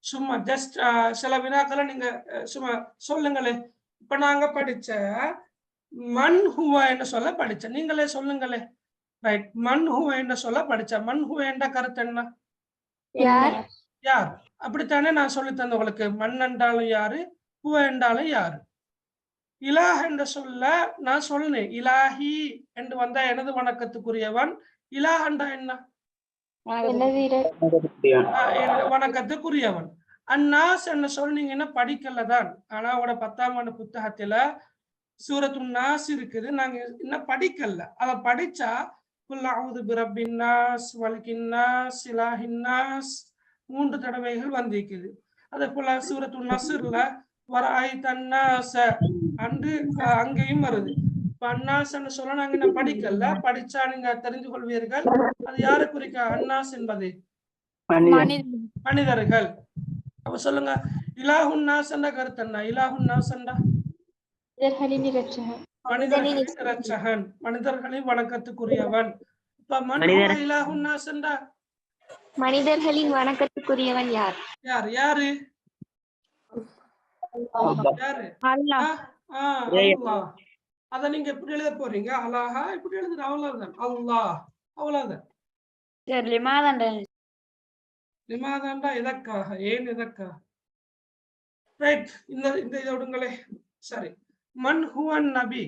சும்மா ஜஸ்ட் சில வினாக்களை நீங்க சும்மா சொல்லுங்களே. இப்ப நாங்க படிச்ச மன் ஹுவா என்ன சொல்ல படிச்ச நீங்களே சொல்லுங்களே. ரைட். மன் ஹுவா என்ன சொல்ல படிச்ச மன் ஹுவா என்ற கருத்து என்ன? யார்? யார். அப்படித்தானே நான் சொல்லி தந்த உங்களுக்கு. மண் என்றாலும் யாரு, ஹுவா என்றாலும் யாரு. இலாஹ் என்ற சொல்ல நான் சொன்னேன். இலாஹி என்று வந்தா எனது வணக்கத்துக்குரியவன். இலாஹ் என்றா என்ன? வணக்கத்துக்குரியவன். அன்னாஸ் என்ன சொன்னீங்கன்னா படிக்கலதான். ஆனா அவட 10ஆம் ஆண்டு புத்தகத்துல சூரத்துன் நாஸ் இருக்குது. நாங்க இன்னும் படிக்கல. அதை படிச்சா குல் அஊது பிரப்பின் நாஸ் மலிக்கின் நாஸ் இலாஹின் நாஸ் 3 தடவைகள் வந்திருக்குது. அதே போல சூரத்துன் நஸ்ர்ல வராய்தன் நாஸ அன்று அங்கேயும் வருது. அன்னாஸ் சொல்ல நாங்க என்ன படிக்கல. படிச்சா நீங்க தெரிந்து கொள்வீர்கள். அது யாரு குறிக்க? அன்னாஸ் என்பது மனிதர்கள். அப்ப சொல்லுங்க, இலாஹுன் நாஸ் என்ற கருத்து என்ன? இலாஹுன் நாஸ் என்றா மனிதர்களின் இரட்சகன், மனிதர்களின் வணக்கத்துக்குரியவன். இப்ப மன் ஹுவ இலாஹுன் நாஸ் என்றா மனிதர்களின் வணக்கத்துக்குரியவன் யார்? யார்? யாரு? யாரு? அல்லாஹ். அத நீங்க எப்படி எழுத போறீங்க? அல்லாஹா இப்படி எழுதுற. அவ்வளவுதான். அல்லாஹ். அவ்வளவுதான். சரி, லிமாதாண்டா. லிமாதாண்டா எதற்காக? ஏன் எதற்காக? ரைட். இந்த இதை விடுங்களே. சரி. மன் ஹுவன் நபி.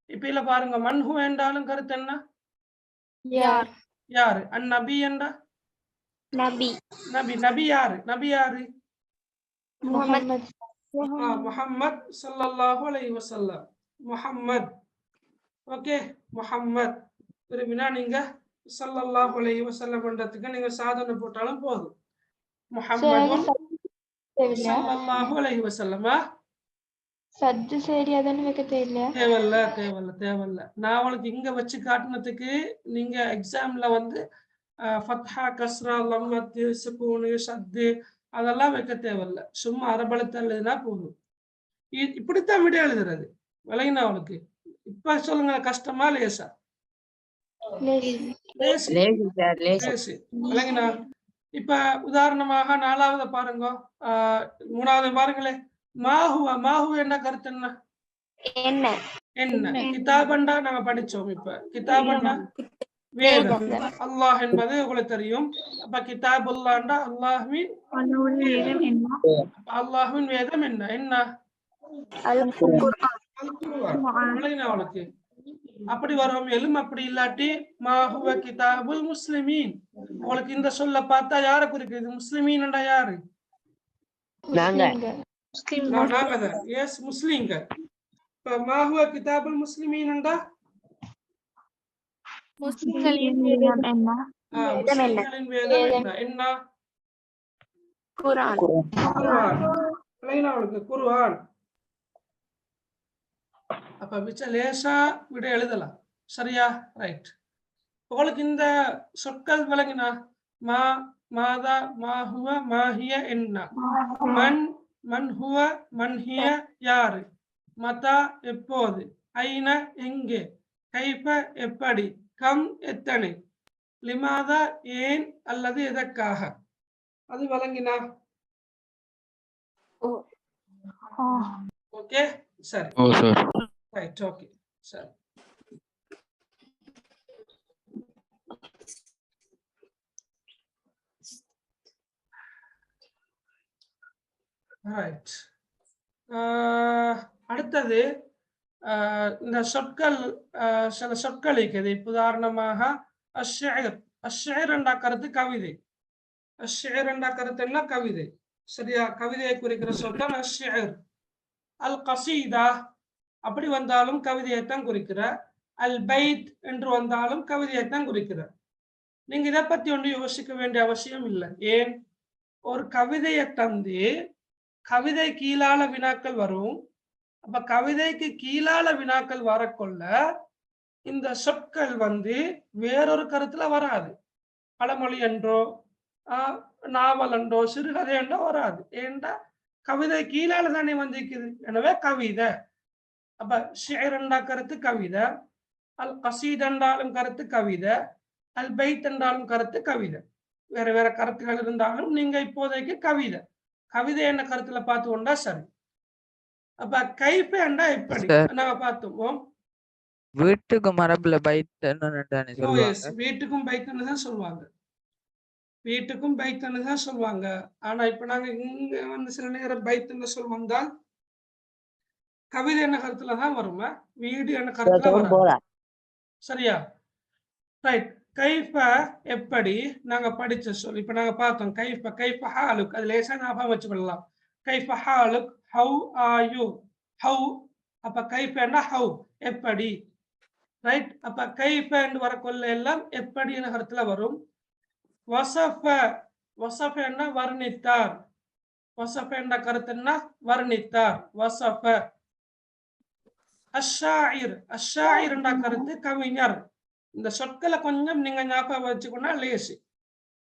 இப்ப இல்ல பாருங்க. மன் ஹுவ என்றாலும் கருத்து என்ன? யார்? யாரு? அன் நபி என்றா நபி. நபி. நபி யாரு? நபி யாரு? முஹம்மத். முஹம்மத் ஸல்லல்லாஹு அலைஹி வஸல்லம். முஹம்மத். ஓகே. முஹம்மத். விரும்பினா நீங்க ஸல்லல்லாஹு அலைஹி வஸல்லம் பண்றதுக்கு நீங்க சாதனை போட்டாலும் போதும். முஹம்மதுன் ஸல்லல்லாஹு அலைஹி வஸல்லம். சத்து சரி அதன்னு வைக்க தெரியல. தேவையில்ல. நான் உங்களுக்கு இங்க வச்சு காட்டினதுக்கு நீங்க எக்ஸாம்ல வந்து ஃபத்ஹா, கஸ்ரா, லம்மத்து, சுக்கூனு, ஷத்து அதெல்லாம் வைக்க தேவையில்ல. சும்மா அரபழுத்த எழுதுனா போதும். இப்படித்தான் விட எழுதுறது. விளங்கினா அவளுக்கு. இப்ப சொல்லுங்க, கஷ்டமா லேசா? லேசு. விளங்கினா? இப்ப உதாரணமாக 4வது பாருங்க. 3வது பாருங்களே. மாஹுவ என்ன கருத்து என்ன? என்ன? கிதாபண்டா நாங்க படிச்சோம். இப்ப கிதாபண்டா வேதம். அல்லாஹ் என்பது உங்களுக்கு தெரியும். அப்ப கிதாபுல்லாஹ்ண்டா அல்லாஹ்வின் வேதம் என்ன? என்ன? அல் குர்ஆன். அவளுக்கு அப்படி வரும். எழும் அப்படி இல்லாட்டி மாஹுவ கிதாபுல் முஸ்லிமீன். உங்களுக்கு இந்த சொல்ல பார்த்தா யாரை குறிக்குது? முஸ்லிமீன் யாரு? நாங்கதான். எஸ், முஸ்லிம்ங்க. இப்ப மாஹுவ கிதாபுல் முஸ்லிமீன் முஸ்லிம்களின் வேதம் என்ன? முஸ்லிம்களின் வேதம் என்ன? குர்ஆன். அவளுக்கு குர்ஆன். அப்ப மிச்ச லேசா விட எழுதலாம். சரியா? ரைட். உங்களுக்கு இந்த சொற்கள் விளங்கினா? மாதா, மாஹுவ, மாஹிய என்ன? மன் ஹுவ, மன்ஹிய யாரு? மதா எப்போது? ஐன எங்கே? கைஃப எப்படி? கம் எத்தனை? லிமாதா ஏன் அல்லது எதற்காக? அது வழங்கினா? ஓகே. சரி. ரைட். ஓகே. சரி. ரைட். அடுத்தது இந்த சொற்கள், சில சொற்கள் இருக்குது. உதாரணமாக அஷ்ஷிர் என்ற கருத்து கவிதை. அஷ்ஷிர் என்ற கருத்து என்ன? கவிதை. சரியா? கவிதையை குறிக்கிற சொற்கள் அஷ்ஷிர். அல் கசீதா அப்படி வந்தாலும் கவிதையைத்தான் குறிக்கிற. அல் பைத் என்று வந்தாலும் கவிதையைத்தான் குறிக்கிறார். நீங்க இதை பத்தி ஒன்றும் யோசிக்க வேண்டிய அவசியம் இல்லை. ஏன், ஒரு கவிதையை தந்து கவிதை கீழால வினாக்கள் வரும். அப்ப கவிதைக்கு கீழால வினாக்கள் வரக்கொள்ள இந்த சொற்கள் வேறொரு கருத்துல வராது. பழமொழி என்றோ நாவல் என்றோ சிறுகதை என்றோ வராது. ஏண்டா கவிதை கீழால தானே வந்திருக்குது. எனவே கவிதை. அப்ப ஷிர் என்றா கருத்து கவிதை, அல் கசீத் என்றாலும் கருத்து கவிதை, அல் பைத் என்றாலும் கருத்து கவிதை. வேற வேற கருத்துகள் இருந்தாலும் நீங்க இப்போதைக்கு கவிதை என்ன கருத்துல பார்த்து கொண்டா சரி. அப்ப கைஃப என்றா எப்படி நாங்க பார்த்தோம். வீட்டுக்கு மரபுல பைத்துன்னு சொல்லுவாங்க. வீட்டுக்கும் பைத்துன்னு தான் சொல்லுவாங்க. வீட்டுக்கும் பைத்துன்னு தான் சொல்லுவாங்க. ஆனா இப்ப நாங்க இங்க சில நேரம் பைத்துன்னு சொல்லுவாங்க. கவிதை என்ன கருத்துல தான் வருமா, வீடு என்ன கருத்துல வரும். சரியா? ரைட். கைஃப எப்படி நாங்க படிச்ச சொல். இப்ப நாங்க பார்த்தோம் கைஃப ஹாலுக். அது லேசா ஞாபகம் வச்சுக்கொள்ளலாம். கைஃப ஹாலுக், ஹவ் ஆர் யூ. ஹவ். அப்ப கைஃபன்னா ஹவ், எப்படி. ரைட். அப்ப கைஃப என்று வரக்கொள்ள எல்லாம் எப்படி என்ற கருத்துல வரும். வசஃப. வசஃப என்ன வர்ணித்தார். வசஃப என்ற கருத்து என்ன வர்ணித்தார். வசஃப. அஷ்ஷாயிர். அஷ்ஷாயிர் என்ற கருத்து கவிஞர். இந்த சொற்களை கொஞ்சம் நீங்க ஞாபகம் வச்சுக்கொண்டா லேசி.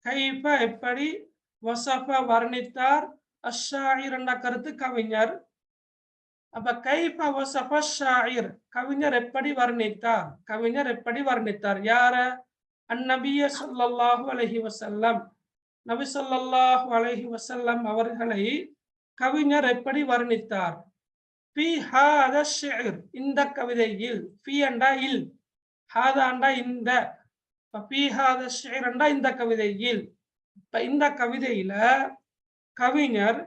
கைஃப எப்படி, வசஃப வர்ணித்தார், அஷ்ஷாயிர் என்ற கருத்து கவிஞர். அப்ப கைஃப வசஃப ஷாயிர், கவிஞர் எப்படி வர்ணித்தார். கவிஞர் எப்படி வர்ணித்தார் யார? அந்நபிய ஸல்லல்லாஹு அலைஹி வஸல்லம். நபி ஸல்லல்லாஹு அலைஹி வஸல்லம் அவர்களை கவிஞர் எப்படி வர்ணித்தார். ஃபீ ஹாதா ஷிர், இந்த கவிதையில். ஃபீ என்றா இல், ஹாதாண்டா இந்த. ஃபீ ஹாதா ஷிர் என்றா இந்த கவிதையில். இந்த கவிதையில கவிஞர்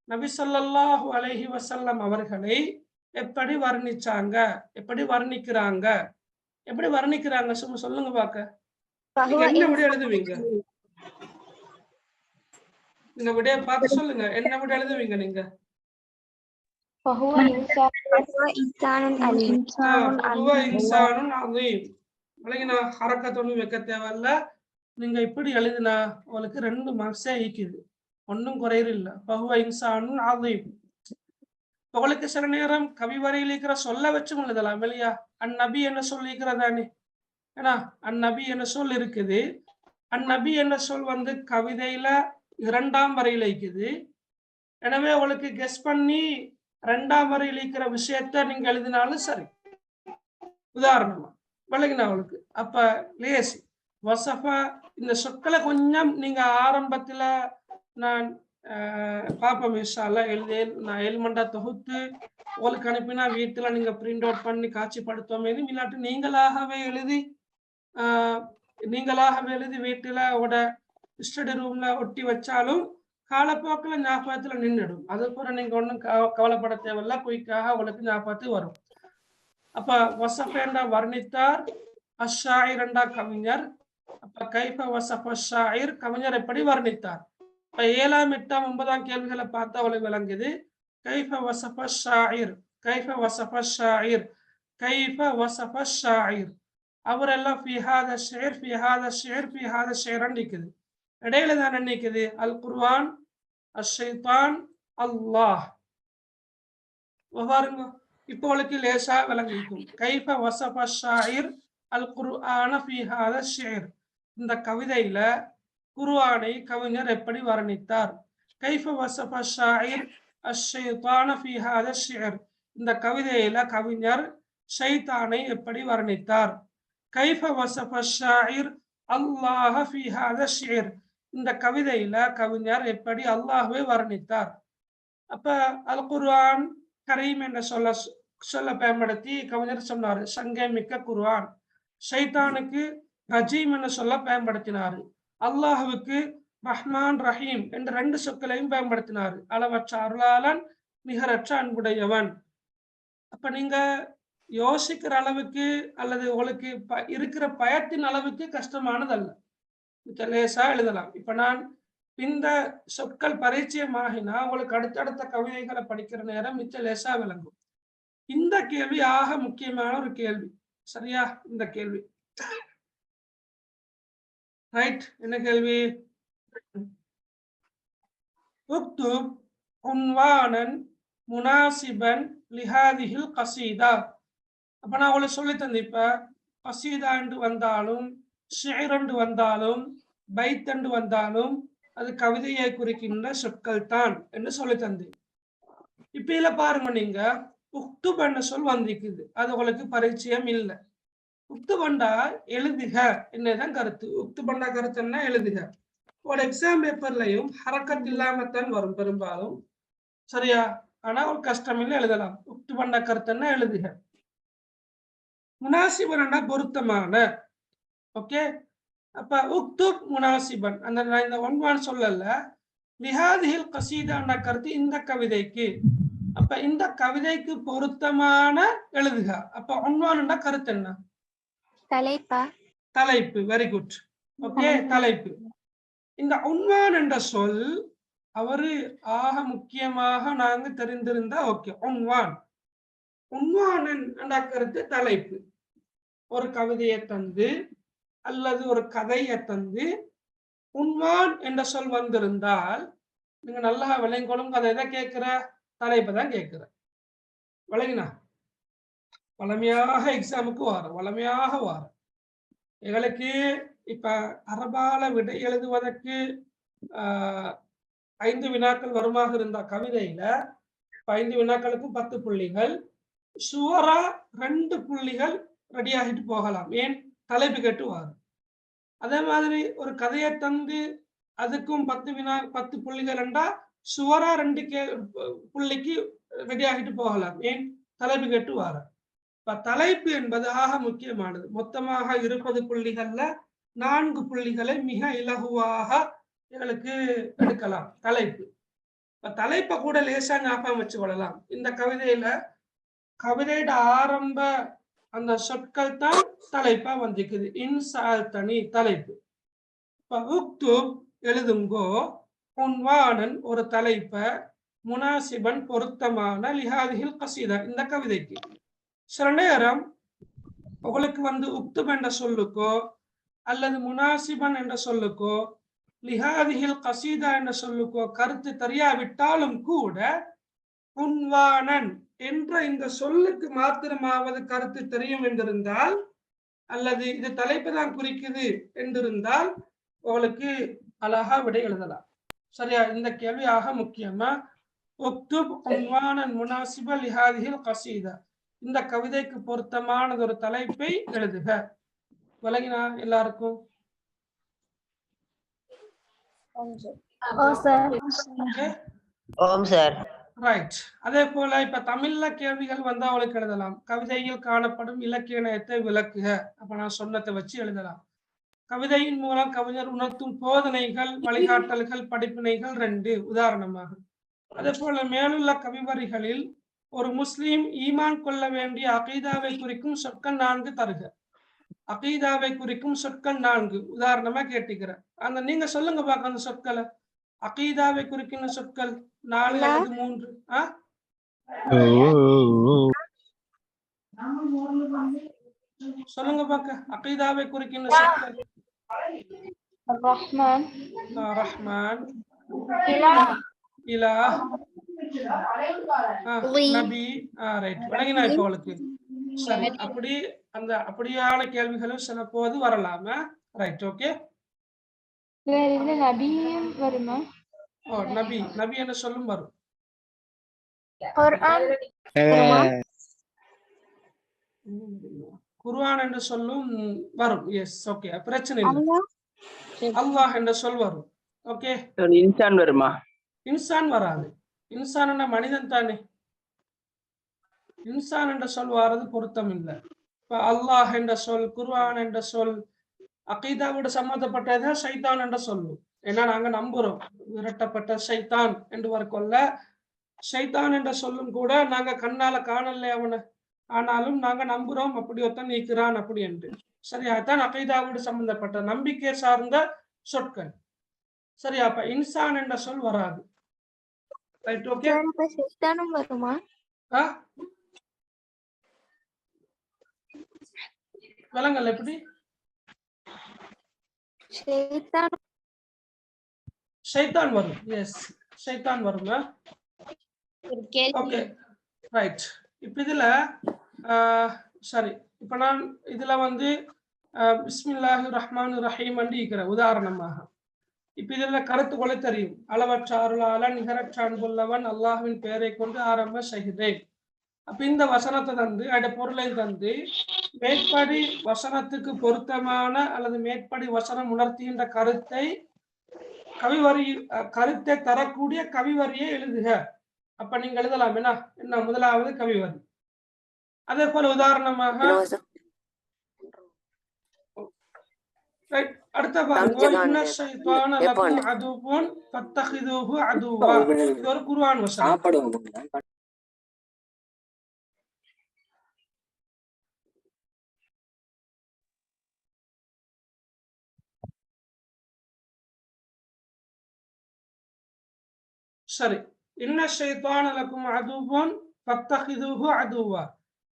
நபி ஸல்லல்லாஹு அலைஹி வஸல்லம் அவர்களை எப்படி வர்ணிச்சாங்க, எப்படி வர்ணிக்கிறாங்க. எப்படி வர்ணிக்கிறாங்க சும்மா சொல்லுங்க பாக்க. என்ன விட எழுதுவீங்க? இந்த விடைய பார்த்து சொல்லுங்க. என்ன விட எழுதுவீங்க நீங்க? ஹரக்கத்தொன்னு வைக்க தேவையில்ல. நீங்க இப்படி எழுதினா உங்களுக்கு 2 மார்க்ஸே ஈக்குது, ஒன்னும் குறையிற இல்ல. பஹுவ இன்சானுன் அதீம். உங்களுக்கு சில நேரம் கவி வரையில் இருக்கிற சொல்ல வச்சும் எழுதலாம் இல்லையா. அந்நபி என்ன சொல் இருக்கிறதானே. ஏன்னா அந்நபி என்ன சொல் இருக்குது. அந்நபி என்ன சொல் கவிதையில 2ஆம் வரையில் இருக்குது. எனவே உங்களுக்கு கெஸ் பண்ணி 2ஆம் வரையில் இருக்கிற விஷயத்த நீங்க எழுதினாலும் சரி. உதாரணமா விளங்கினா அவளுக்கு. அப்ப லேசி. வசஃபா இந்த சொற்களை கொஞ்சம் நீங்க ஆரம்பத்துல நான் பாப்போம் இன்ஷா அல்லாஹ். நான் எலிமெண்டா தொகுத்து உங்களுக்கு அனுப்பினா வீட்டுல நீங்க பிரிண்ட் அவுட் பண்ணி காட்சிப்படுத்துவோம். இல்லாட்டி நீங்களாகவே எழுதி வீட்டுல உங்களோட ஸ்டடி ரூம்ல ஒட்டி வச்சாலும் காலப்போக்கில் ஞாபகத்துல நின்றுடும். அது கூட நீங்க ஒன்றும் கவலைப்பட தேவையில்ல, குயிக்காக உங்களுக்கு ஞாபகத்துக்கு வரும். அப்ப வசஃபேண்டா வர்ணித்தார், அஷ்ஷாயிர் என்றா கவிஞர். அப்ப கைஃப வசஃப ஷாயிர், கவிஞர் எப்படி வர்ணித்தார். இப்ப 7ஆம் 8ஆம் 9ஆம் கேள்விகளை பார்த்தா அவளுக்கு விளங்குது. கைஃப வசஃப ஷாயிர், கைஃப வசஃப ஷாயிர், கைஃப வசஃப ஷாயிர். அவரெல்லாம் ஃபிஹாத ஷேர் ஃபிஹாத ஷேர் ஃபிஹாத ஷேர்ன்னு நிக்குது. இடையில தான் நிக்குது அல் குர்ஆன், அஷ்-ஷைத்தான், அல்லாஹ். பாருங்க இப்போ உங்களுக்கு லேசா விளங்கிக்கும். கைஃப வசஃப ஷாயிர் அல் குர்ஆன ஃபீ ஹாதா ஷிர், இந்த கவிதையில குர்ஆனை கவிஞர் எப்படி வர்ணித்தார். கைஃப வசஃப ஷாயிர் அஷ்-ஷைத்தான் ஃபீ ஹாதா ஷிர், இந்த கவிதையில கவிஞர் ஷைத்தானை எப்படி வர்ணித்தார். கைஃப வசஃப ஷாயிர் அல்லாஹ ஃபீ ஹாதா ஷிர், இந்த கவிதையில கவிஞர் எப்படி அல்லாஹ்வை வர்ணித்தார். அப்ப அல் குர்ஆன் கரீம் என்ற சொல்ல பயன்படுத்தி கவிஞர் சொன்னாரு சங்கை மிக்க குர்ஆன். ஷைத்தானுக்கு ரஜீம் என்ற சொல்ல பயன்படுத்தினாரு. அல்லாஹுவுக்கு ரஹ்மான் ரஹீம் என்ற 2 சொற்களையும் பயன்படுத்தினாரு. அளவற்ற அருளாளன், நிகரற்ற அன்புடையவன். அப்ப நீங்க யோசிக்கிற அளவுக்கு அல்லது உங்களுக்கு இருக்கிற பயத்தின் அளவுக்கு கஷ்டமானதல்ல, லேசா எழுதலாம். இப்ப நான் இந்த சொற்கள் பரிச்சயமாகினா உங்களுக்கு அடுத்தடுத்த கவிதைகளை படிக்கிற நேரம் மிச்ச லேசா விளங்கும். இந்த கேள்வி ஆக முக்கியமான ஒரு கேள்வி. சரியா இந்த கேள்வி ரைட் என்ன கேள்வி உக்துப் உன்வானன் முனாசிபன் லிஹாதிஹில் கசீதா அப்ப நான் உங்களுக்கு சொல்லி தந்தேன் இப்ப கசீதா என்று வந்தாலும் ஷிர் என்று வந்தாலும் பைத் என்று வந்தாலும் அது கவிதையை குறிக்கின்ற சொற்கள் தான் என்று சொல்லி தந்தேன் இப்ப இதுல பாருங்க நீங்க உக்துப் என்ற சொல் வந்திருக்குது அது உங்களுக்கு பரிச்சயம் இல்லை உக்துபண்டா எழுதுக என்னதான் கருத்து உக்துபண்டா கருத்து என்ன எழுதுக ஒரு எக்ஸாம் பேப்பர்லயும் ஹரக்கத் இல்லாமத்தான் வரும் பெரும்பாலும் சரியா ஆனா ஒரு கஷ்டம் இல்லை எழுதலாம் உக்துபண்டா கருத்து என்ன எழுதுக முனாசிபன் பொருத்தமான ஓகே அப்ப உக்துப் முனாசிபன் அந்த நான் இந்த ஒன்வான் சொல்லல லிஹாதிஹில் கசீதா கருத்து இந்த கவிதைக்கு அப்ப இந்த கவிதைக்கு பொருத்தமான எழுதுக அப்ப ஒன்வான் கருத்து என்ன தலைப்பு வெரி குட் ஓகே தலைப்பு இந்த உன்வான் என்ற சொல் அவரு ஆக முக்கியமாக நாங்க தெரிந்திருந்தா ஓகே உன்வான் என்ற கருத்து தலைப்பு ஒரு கவிதையை தந்து அல்லது ஒரு கதையை தந்து உன்வான் என்ற சொல் வந்திருந்தால் நீங்க நல்லா விளைங்கொள்ளும் கதை எதை கேட்கிற தலைப்பை தான் கேட்கிற விளங்கினா வளமையாக எக்ஸாமுக்கு வளமையாக எங்களுக்கு இப்ப அரபால விடை எழுதுவதற்கு 5 வினாக்கள் வருமாக இருந்தா கவிதையில 5 வினாக்களுக்கும் 10 புள்ளிகள் சுவரா 2 புள்ளிகள் ரெடி ஆகிட்டு போகலாம் ஏன் தலைப்பு கேட்டு வரும் அதே மாதிரி ஒரு கதையை தந்து அதுக்கும் 10 புள்ளிகள் என்றா சுவரா 2 புள்ளிக்கு ரெடி ஆகிட்டு போகலாம் ஏன் தலைப்பு கேட்டு வர தலைப்பு என்பது ஆக முக்கியமானது மொத்தமாக 20 புள்ளிகள்ல 4 புள்ளிகளை மிக இலகுவாக எங்களுக்கு எடுக்கலாம் தலைப்பு தலைப்பை கூட லேசா ஞாபகம் வச்சு கொள்ளலாம் இந்த கவிதையில கவிதையோட ஆரம்ப அந்த சொற்கள் தான் தலைப்பா வந்திருக்குது இன்சால் தனி தலைப்பு உக்துப் எழுதுங்கோ உன்வானன் ஒரு தலைப்பை முனாசிபன் பொருத்தமான லிஹாதிஹில் கசீதா இந்த கவிதைக்கு சில நேரம் உங்களுக்கு உக்துப் என்ற சொல்லுக்கோ அல்லது முனாசிபன் என்ற சொல்லுக்கோ லிஹாதிஹில் கசீதா என்ற சொல்லுக்கோ கருத்து தெரியாவிட்டாலும் கூட உன்வானன் என்ற இந்த சொல்லுக்கு மாத்திரமாவது கருத்து தெரியும் என்றிருந்தால் அல்லது இது தலைப்பு தான் குறிக்குது என்றிருந்தால் உங்களுக்கு அழகா விடை எழுதலாம் சரியா இந்த கேள்வி ஆக முக்கியமா உக்துப் உன்வானன் முனாசிப லிஹாதிஹில் கசீதா இந்த கவிதைக்கு பொருத்தமானது ஒரு தலைப்பை எழுதுக விளங்கினா எல்லாருக்கும் ரைட் அதே போல இப்ப தமிழ்ல கேள்விகள் வந்தா அவளுக்கு எழுதலாம் கவிதையில் காணப்படும் இலக்கிய நயத்தை விளக்குக அப்ப நான் சொன்னதை வச்சு எழுதலாம் கவிதையின் மூலம் கவிஞர் உணர்த்தும் போதனைகள் வழிகாட்டல்கள் படிப்பினைகள் 2 உதாரணமாக அதே போல மேலுள்ள கவிவரிகளில் ஒரு முஸ்லீம் ஈமான் கொள்ள வேண்டிய அகீதாவை குறிக்கும் சொற்கள் 4 தருக அகீதாவை குறிக்கும் சொற்கள் 4 உதாரணமா கேட்டுக்கிறேன் அந்த நீங்க சொல்லுங்க பாக்க அந்த சொற்களை அகீதாவை குறிக்கின்ற சொற்கள் 4 அல்லது 3 சொல்லுங்க பாக்க அகீதாவை குறிக்கின்ற சொற்கள் ரஹ்மான் இலாஹ் நபி ரைட் விளங்கினா இப்ப அவளுக்கு சரி அப்படி அந்த அப்படியான கேள்விகளும் சில போது வரலாமா ரைட் ஓகே நபி நபி என்ன சொல்லும் வரும் குர்ஆன் என்று சொல்லும் வரும் எஸ் ஓகே பிரச்சனை இல்லை அல்லாஹ் என்ற சொல் வரும் ஓகே இன்சான் வருமா இன்சான் வராது இன்சான் என்ற மனிதன் தானே இன்சான் என்ற சொல் வாரது பொருத்தம் இல்லை இப்ப அல்லாஹ் என்ற சொல் குர்ஆன் என்ற சொல் அகீதாவோட சம்பந்தப்பட்டது ஷைத்தான் என்ற சொல்லும் ஏன்னா நாங்க நம்புறோம் விரட்டப்பட்ட ஷைத்தான் என்று வரக்கொள்ள ஷைத்தான் என்ற சொல்லும் கூட நாங்க கண்ணால காணல அவனை ஆனாலும் நாங்க நம்புறோம் அப்படி ஒருத்தன் நீக்கிறான் அப்படி என்று சரியாத்தான் அகீதாவோடு சம்பந்தப்பட்ட நம்பிக்கை சார்ந்த சொற்கள் சரியா அப்ப இன்சான் என்ற சொல் வராது ரைட் ஓகே வருமா விலங்கல் எப்படி ஷைத்தான் வரும். எஸ், ஷைத்தான் வருங்க. Okay right. இப்ப இதுல சரி, இப்ப நான் இதுல வந்து பிஸ்மில்லாஹிர் ரஹ்மானிர் ரஹீம் என்று இருக்கிறேன் உதாரணமாக. இப்ப இதுல கருத்துக்களை தெரியும். அளவற்ற அருளாளன் நிகரற்ற அன்புள்ளவன் அல்லாஹ்வின் பெயரை கொண்டு ஆரம்ப செய்கிறேன். அப்ப இந்த வசனத்தை தந்து அட பொருளை தந்து மேற்படி வசனத்துக்கு பொருத்தமான அல்லது மேற்படி வசனம் உணர்த்துகின்ற கருத்தை தரக்கூடிய கவிவரியை எழுதுக. அப்ப நீங்க எழுதலாம் என்ன முதலாவது கவிவரி. அதே போல உதாரணமாக அடுத்த பாருங்க, ஒரு குர்ஆன் வசனம். சரி, இன்ன ஷைத்தான லக்கும் அதுவன் ஃபத்தஹிதுஹு அதுவா.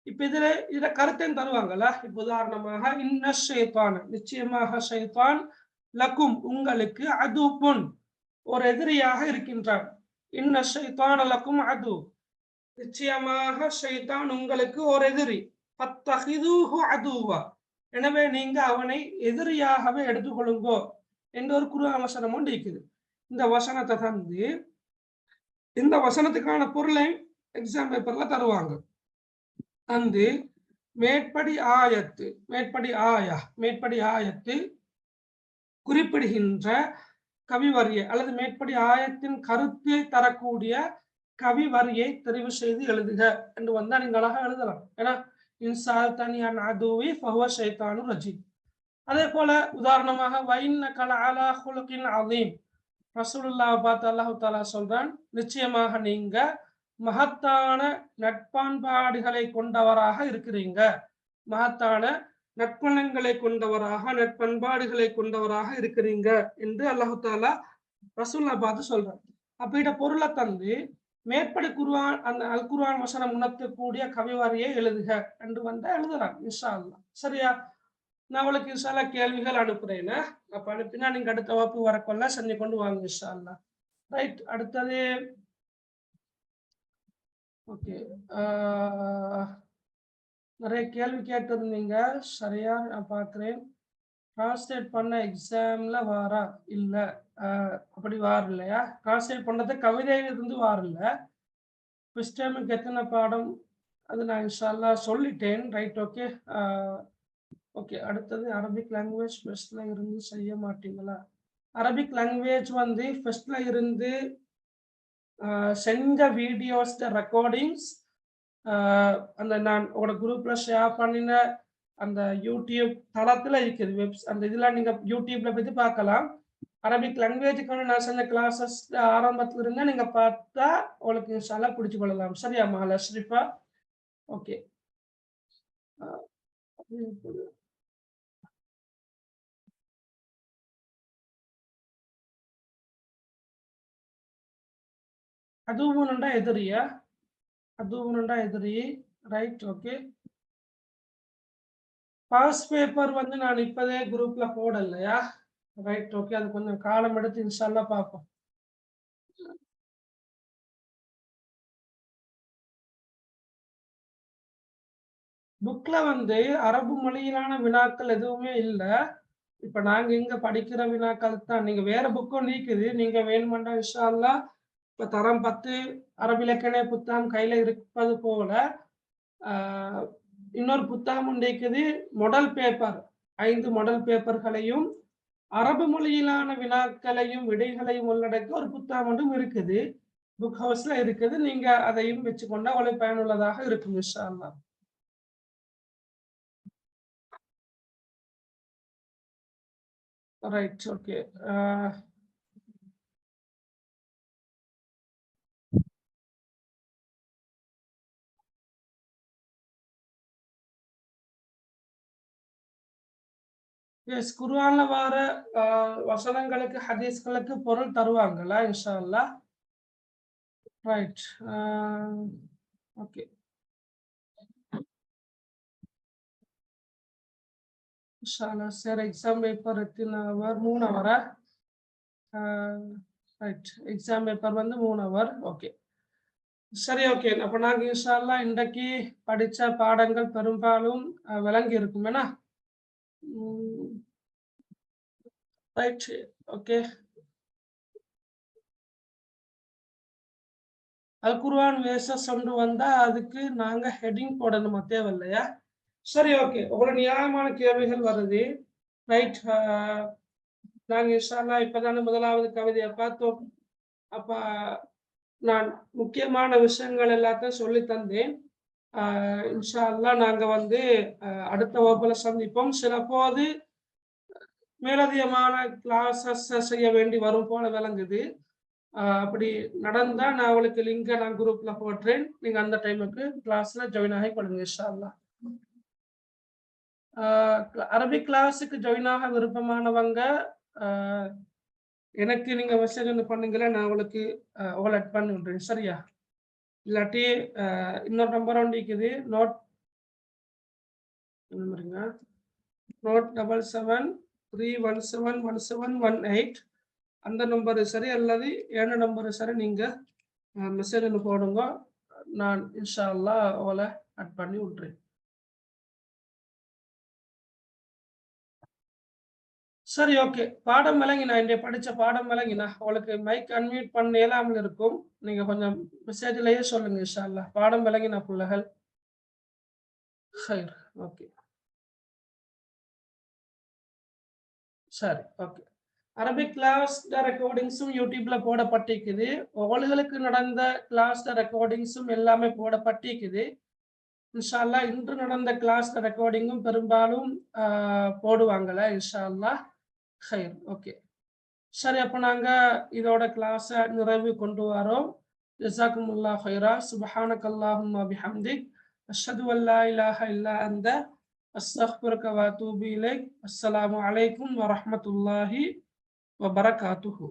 இப்ப இதுல கருத்தையும் தருவாங்கல்ல. இப்ப உதாரணமாக இன்ன ஷைத்தான, நிச்சயமாக ஷைத்தான், லக்கும் உங்களுக்கு, அதுவன் ஒரு எதிரியாக இருக்கின்றான். இன்ன ஷைத்தான லக்கும் அது, நிச்சயமாக ஷைத்தான் உங்களுக்கு ஒரு எதிரி. ஃபத்தஹிதுஹு அதுவா, எனவே நீங்க அவனை எதிரியாகவே எடுத்துக்கொள்ளுங்கோ என்ற ஒரு குர்ஆன் வசனம் ஒன்று இருக்குது. இந்த வசனத்தை தந்து இந்த வசனத்துக்கான பொருளை எக்ஸாம் பேப்பர்ல தருவாங்க. வந்து மேற்படி ஆயத்து குறிப்பிடுகின்ற கவிவரியை அல்லது மேற்படி ஆயத்தின் கருத்தை தரக்கூடிய கவிவரியை தெரிவு செய்து எழுதுக என்று வந்தா நீங்க அழகா எழுதலாம். ஏன்னா இன்சால் தனியான் அதுவி ஃபஹுவ ஷைத்தானு ரஜீம். அதே போல உதாரணமாக வைன்னக லஅலா குலுகின் அதீம், ரசூலுல்லாஹ் பார்த்து அல்லாஹ் தஆலா சொல்றான், நிச்சயமாக நீங்க மகத்தான நட்பண்பாடுகளை கொண்டவராக இருக்கிறீங்க, மகத்தான நட்பண்பாடுகளை கொண்டவராக இருக்கிறீங்க என்று அல்லாஹ் தஆலா ரசூலுல்லாஹ் பார்த்து சொல்றான். அப்ப இத பொருளை தந்து மேற்படி குர்ஆன் அந்த அல் குர்ஆன் வசனம் உணர்த்தக்கூடிய கவிவரியை எழுதுக என்று வந்தா எழுதலாம் இன்ஷா அல்லாஹ். சரியா? நான் உங்களுக்கு இன்ஷா அல்லாஹ் கேள்விகள் அனுப்புறேன். அப்ப அனுப்பினா நீங்க அடுத்த வகுப்பு வரக்கொள்ள செஞ்சு கொண்டு வாங்க இன்ஷா அல்லாஹ். ரைட், அடுத்தது ஓகே, நிறைய கேள்வி கேட்டிருந்தீங்க. சரியா நான் பார்க்குறேன். டிரான்ஸ்லேட் பண்ண எக்ஸாம்ல வாரா இல்ல, அப்படி வார இல்லையா? டிரான்ஸ்லேட் பண்ணது கவிதையிலிருந்து வார இல்லை. ஃபர்ஸ்ட் டைமுக்கு எத்தனை பாடம் அது நான் இன்ஷா அல்லாஹ் சொல்லிட்டேன். Right, okay. ஓகே, அடுத்தது அரபிக் லாங்குவேஜ் ஃபர்ஸ்ட்ல இருந்து செய்ய மாட்டீங்களா? அரபிக் லாங்குவேஜ் வந்து ஃபர்ஸ்ட்ல இருந்து செஞ்ச வீடியோஸ் ரெக்கார்டிங்ஸ் அந்த நான் உங்களோட குரூப்ல ஷேர் பண்ணின அந்த யூடியூப் தளத்துல இருக்குது. அந்த இதெல்லாம் நீங்க யூடியூப்ல போய் பார்க்கலாம். அரபிக் லாங்குவேஜுக்கான நான் செஞ்ச கிளாஸஸ் ஆரம்பத்துல இருந்தா நீங்க பார்த்தா உங்களுக்கு இன்ஷா அல்லாஹ் பிடிச்சு கொள்ளலாம். சரியா மகள ஷ்ரிஃபா? ஓகே, அதுவும்டா எதிரியா? அதுவும்டா எதிரி. Right, okay. பாஸ் பேப்பர் வந்து நான் இப்பதே குரூப்ல போடலையா? Right, okay. அது கொஞ்சம் காலம் எடுத்து இன்ஷா அல்லாஹ் பார்ப்போம். புக்ல வந்து அரபு மொழியிலான வினாக்கள் எதுவுமே இல்லை. இப்ப நாங்க இங்க படிக்கிற வினாக்கள் தான். நீங்க வேற புக்கும் நீக்குது, நீங்க வேணுமெண்டா இன்ஷா அல்லாஹ் இப்ப தரம் 10 அரபு இலக்கண புத்தகம் கையில இருப்பது போல இன்னொரு புத்தகம் நீக்குது. மாடல் பேப்பர் 5 மாடல் பேப்பர்களையும் அரபு மொழியிலான வினாக்களையும் விடைகளையும் உள்ளடக்கி ஒரு புத்தகம் ஒன்றும் இருக்குது, புக் ஹவுஸ்ல இருக்குது. நீங்க அதையும் வச்சுக்கொண்டா உங்களுக்கு பயனுள்ளதாக இருக்கும் இன்ஷா அல்லாஹ். Right, okay. எஸ், குர்ஆன்ல வர வசனங்களுக்கு ஹதீஸ்களுக்கு பொருள் தருவாங்களா இன்ஷா அல்லாஹ்? Right, okay. இன்ஷால்லா. சரி, எக்ஸாம் பேப்பர் எத்தனை hour? 3 Howrah? Right, exam paper வந்து 3 ஹவர். ஓகே, சரி, ஓகே. அப்ப நாங்க இன்ஷால்லா இன்றைக்கு படிச்ச பாடங்கள் பெரும்பாலும் விளங்கி இருக்கும். என்ன? Right, okay. Al Quran verses கொண்டு வந்தா அதுக்கு நாங்க ஹெட்டிங் போடணுமா? தேவையில்லையா? சரி, ஓகே. உங்களோட நியாயமான கேள்விகள் வருது. ரைட், நாங்க இன்ஷால்லா இப்பதானே முதலாவது கவிதையை பார்த்தோம். அப்ப நான் முக்கியமான விஷயங்கள் எல்லாத்தையும் சொல்லி தந்தேன். இன்ஷா அல்லாஹ் நாங்க வந்து அடுத்த வகுப்புல சந்திப்போம். சிலபோது மேலதிகமான கிளாஸஸ் செய்ய வேண்டி வரும் போல விளங்குது. அப்படி நடந்தா நான் உங்களுக்கு லிங்கை நான் குரூப்ல போடுறேன். நீங்க அந்த டைமுக்கு கிளாஸ்ல ஜாயின் ஆகி கொள்ளுங்க இன்ஷா அல்லாஹ். அரபிக் கிளாஸுக்கு ஜாயின் ஆக விருப்பமானவங்க எனக்கு நீங்க மெசேஜ் ஒன்று பண்ணுங்களேன், நான் உங்களுக்கு உங்களை ஆட் பண்ணி விடுறேன். சரியா? இல்லாட்டி இன்னொரு நம்பர் ஒன்று இருக்குது, நோட் 7731711718. அந்த நம்பரு சரி அல்லது ஏன நம்பரு சரி, நீங்க மெசேஜ் ஒன்று போடுங்க. நான் இன்ஷா அல்லாஹ் உங்களை ஆட் பண்ணி விட்றேன். சரி, ஓகே. பாடம் விளங்கினா, இன்றைய படிச்ச பாடம் விளங்கினா உங்களுக்கு மைக் அன்மியூட் பண்ண இயலாமல் இருக்கும். நீங்க கொஞ்சம் மெசேஜ்லயே சொல்லுங்க இன்ஷா அல்லாஹ். பாடம் விளங்கினா பிள்ளைகள்? ஹைர், ஓகே. சரி, ஓகே. அரபிக் கிளாஸ் ரெக்கார்டிங்ஸும் யூடியூப்ல போடப்பட்டிருக்குது. உங்களுக்கு நடந்த கிளாஸ் ரெக்கார்டிங்ஸும் எல்லாமே போடப்பட்டிருக்குது. இன்ஷா அல்லாஹ் இன்று நடந்த கிளாஸ் ரெக்கார்டிங்கும் பெரும்பாலும் போடுவாங்கல்ல இன்ஷா அல்லாஹ். ஹைர், ஓகே. சரி, அப்ப நாங்க இதோட கிளாஸை நிறைவு கொண்டு வரோம். ஜஸாக்குமுல்லாஹ் ஹைரா. சுப்ஹானக்கல்லாஹும்ம பிஹம்திக் அஷ்ஹது அல்லா இலாஹ இல்லா அன்த அஸ்தக்ஃபிருக வ அத்தூபு இலைக். அஸ்ஸலாமு அலைக்கும் வ ரஹ்மத்துல்லாஹி வ பரகாத்துஹு.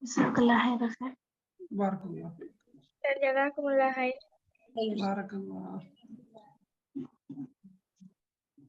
பாரக்கல்லாஹு ஃபீக். ஜஸாக்குமுல்லாஹ் ஹைர். பாரக்கல்லாஹ்.